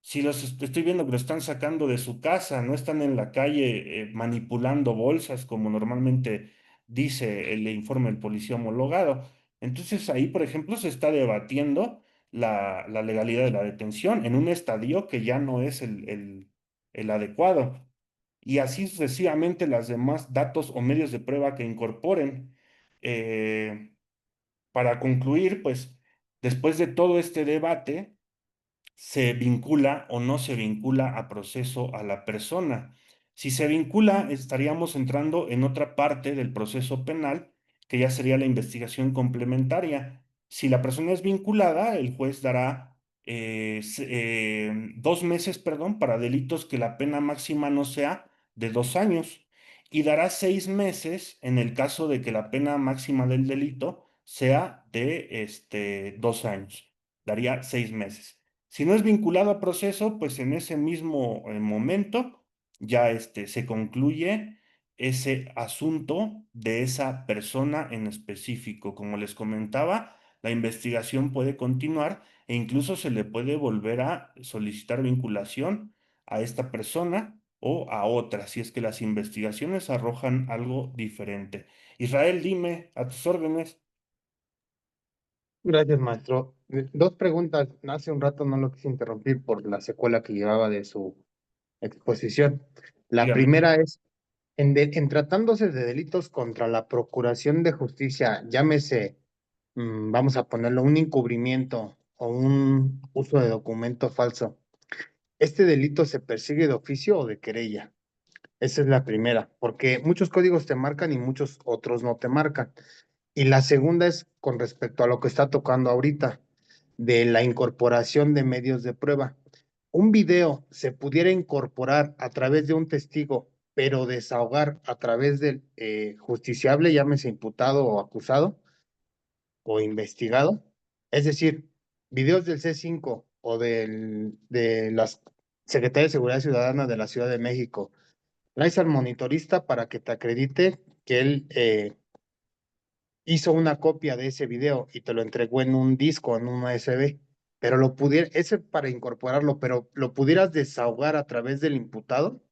Si estoy viendo que lo están sacando de su casa, no están en la calle manipulando bolsas como normalmente dice el informe del policía homologado. Entonces ahí, por ejemplo, se está debatiendo la legalidad de la detención en un estadio que ya no es el adecuado. Y así sucesivamente las demás datos o medios de prueba que incorporen. Eh, para concluir, pues, después de todo este debate, se vincula o no se vincula a proceso a la persona. Si se vincula, estaríamos entrando en otra parte del proceso penal, que ya sería la investigación complementaria. Si la persona es vinculada, el juez dará 2 meses, perdón, para delitos que la pena máxima no sea de 2 años y dará 6 meses en el caso de que la pena máxima del delito sea de 2 años. Daría 6 meses. Si no es vinculado a proceso, pues en ese mismo momento ya se concluye ese asunto de esa persona en específico. Como les comentaba, la investigación puede continuar e incluso se le puede volver a solicitar vinculación a esta persona o a otra, si es que las investigaciones arrojan algo diferente. Israel, dime, a tus órdenes. Gracias, maestro. Dos preguntas. Hace un rato no lo quise interrumpir por la secuela que llevaba de su exposición. La Dígame. primera es, en tratándose de delitos contra la Procuración de Justicia, llámese, vamos a ponerlo, un encubrimiento o un uso de documento falso, ¿este delito se persigue de oficio o de querella? Esa es la primera, porque muchos códigos te marcan y muchos otros no te marcan. Y la segunda es con respecto a lo que está tocando ahorita, de la incorporación de medios de prueba. Un video se pudiera incorporar a través de un testigo, pero desahogar a través del justiciable, llámese imputado o acusado o investigado. Es decir, videos del C5 o de las Secretaría de Seguridad Ciudadana de la Ciudad de México. Traes al monitorista para que te acredite que él hizo una copia de ese video y te lo entregó en un disco, en un USB, pero ese para incorporarlo, pero lo pudieras desahogar a través del imputado.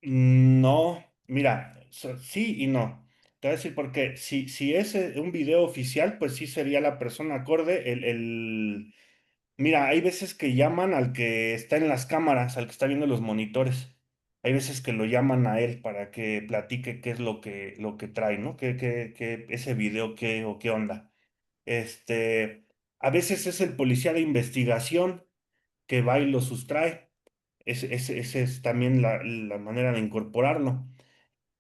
No, mira, sí y no. Te voy a decir porque si es un video oficial, pues sí sería la persona acorde. Mira, hay veces que llaman al que está en las cámaras, al que está viendo los monitores. hay veces que lo llaman a él para que platique qué es lo que trae, ¿no? Ese video, qué o qué onda. A veces es el policía de investigación que va y lo sustrae. Ese es también la manera de incorporarlo.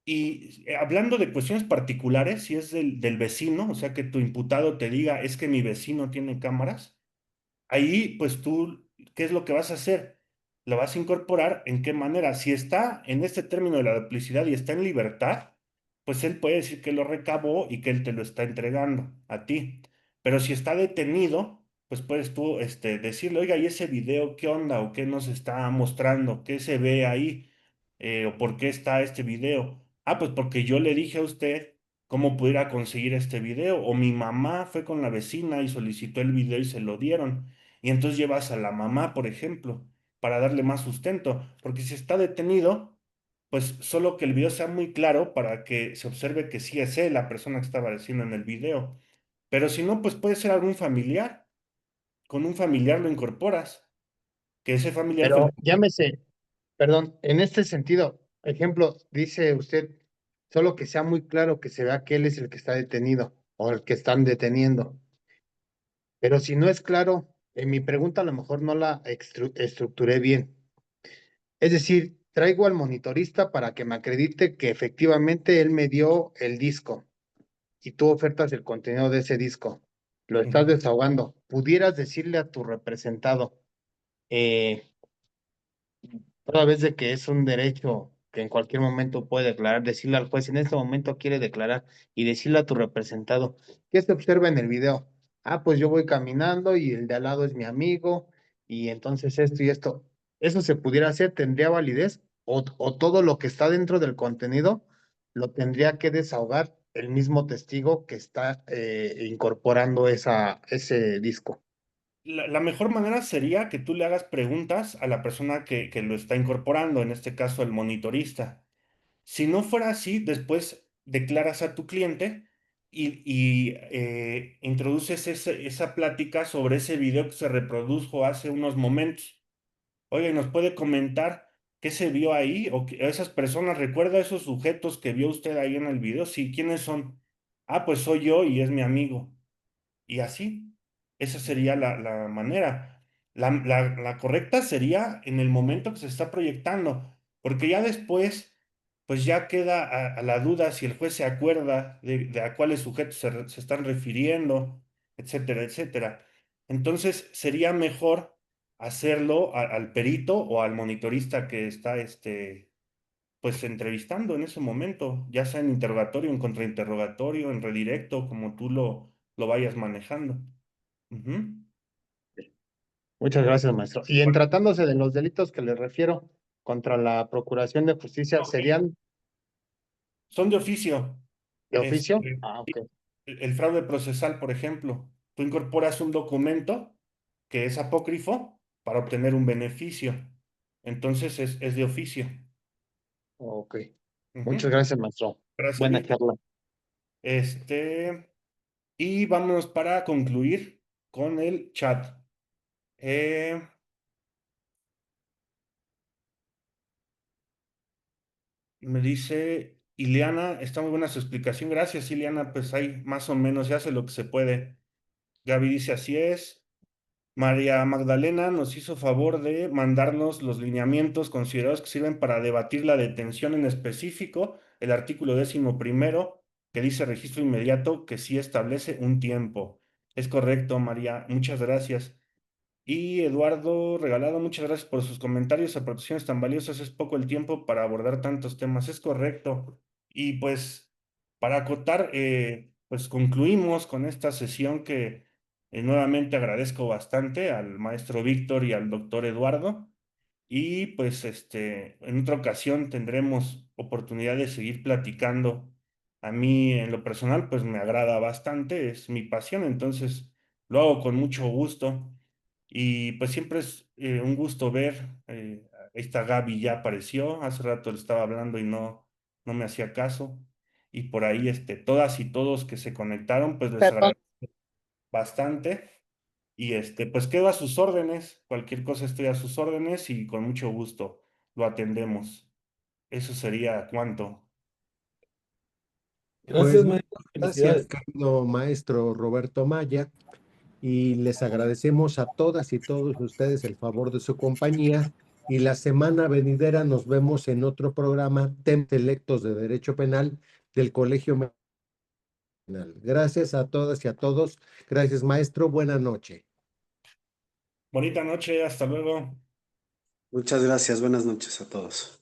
Y hablando de cuestiones particulares, si es del vecino, o sea, que tu imputado te diga, es que mi vecino tiene cámaras, ahí, pues tú, ¿qué es lo que vas a hacer? Lo vas a incorporar, ¿en qué manera? Si está en este término de la duplicidad y está en libertad, pues él puede decir que lo recabó y que él te lo está entregando a ti. Pero si está detenido, pues puedes tú decirle, oiga, ¿y ese video qué onda? ¿O qué nos está mostrando? ¿Qué se ve ahí? ¿O por qué está este video? Ah, pues porque yo le dije a usted cómo pudiera conseguir este video. O mi mamá fue con la vecina y solicitó el video y se lo dieron. Y entonces llevas a la mamá, por ejemplo, para darle más sustento. Porque si está detenido, pues solo que el video sea muy claro para que se observe que sí es él la persona que estaba diciendo en el video. Pero si no, pues puede ser algún familiar. Con un familiar lo incorporas, que ese familiar fue el... Pero llámese, perdón, en este sentido, ejemplo, dice usted, solo que sea muy claro que se vea que él es el que está detenido o el que están deteniendo. Pero si no es claro, en mi pregunta a lo mejor no la estructuré bien. Es decir, traigo al monitorista para que me acredite que efectivamente él me dio el disco y tú ofertas el contenido de ese disco. Lo estás Ujú. desahogando. Pudieras decirle a tu representado, eh, toda vez de que es un derecho que en cualquier momento puede declarar, decirle al juez, en este momento quiere declarar y decirle a tu representado, ¿qué se observa en el video? Ah, pues yo voy caminando y el de al lado es mi amigo y entonces esto y esto. ¿Eso se pudiera hacer? ¿Tendría validez? ¿O todo lo que está dentro del contenido lo tendría que desahogar el mismo testigo que está incorporando ese disco? La mejor manera sería que tú le hagas preguntas a la persona que lo está incorporando, en este caso el monitorista. Si no fuera así, después declaras a tu cliente y introduces esa plática sobre ese video que se reprodujo hace unos momentos. Oye, ¿nos puede comentar qué se vio ahí? O esas personas, ¿recuerda esos sujetos que vio usted ahí en el video? Sí, ¿quiénes son? Ah, pues soy yo y es mi amigo. Y así, esa sería la manera. La correcta sería en el momento que se está proyectando, porque ya después, pues ya queda a la duda si el juez se acuerda de a cuáles sujetos se están refiriendo, etcétera, etcétera. Entonces, sería mejor hacerlo al perito o al monitorista que está, pues entrevistando en ese momento, ya sea en interrogatorio, en contrainterrogatorio, en redirecto, como tú lo vayas manejando. Ujú. Muchas gracias, maestro. Y en tratándose de los delitos que le refiero contra la Procuración de Justicia, Ok. ¿serían Son de oficio. de oficio? Este, Ah, ok. el fraude procesal, por ejemplo, tú incorporas un documento que es apócrifo para obtener un beneficio. Entonces es de oficio. Ok. Muchas Ujú. gracias, maestro. Gracias, Buena Víctor. charla. Este, y vámonos para concluir con el chat. Eh, Me dice Ileana, está muy buena su explicación. Gracias, Ileana. Pues ahí más o menos se hace lo que se puede. Gaby dice así es. María Magdalena nos hizo favor de mandarnos los lineamientos considerados que sirven para debatir la detención en específico, el artículo 11º, que dice registro inmediato, que sí establece un tiempo. Es correcto, María. Muchas gracias. Y Eduardo Regalado, muchas gracias por sus comentarios, aportaciones tan valiosas. Es poco el tiempo para abordar tantos temas. Es correcto. Y pues para acotar, pues concluimos con esta sesión que nuevamente agradezco bastante al maestro Víctor y al doctor Eduardo. Y pues en otra ocasión tendremos oportunidad de seguir platicando. A mí en lo personal pues me agrada bastante, es mi pasión, entonces lo hago con mucho gusto. Y pues siempre es un gusto ver, esta Gaby ya apareció, hace rato le estaba hablando y no me hacía caso. Y por ahí todas y todos que se conectaron, pues les Perdón. agradezco bastante. Y pues quedo a sus órdenes, cualquier cosa estoy a sus órdenes y con mucho gusto lo atendemos. ¿Eso sería cuánto? Gracias, Pues maestro. gracias, Felicidades. querido maestro Roberto Maya, y les agradecemos a todas y todos ustedes el favor de su compañía. Y la semana venidera nos vemos en otro programa, temas electos de Derecho Penal del Colegio Penal. Gracias a todas y a todos. Gracias, maestro. Buena noche. Bonita noche, hasta luego. Muchas gracias, buenas noches a todos.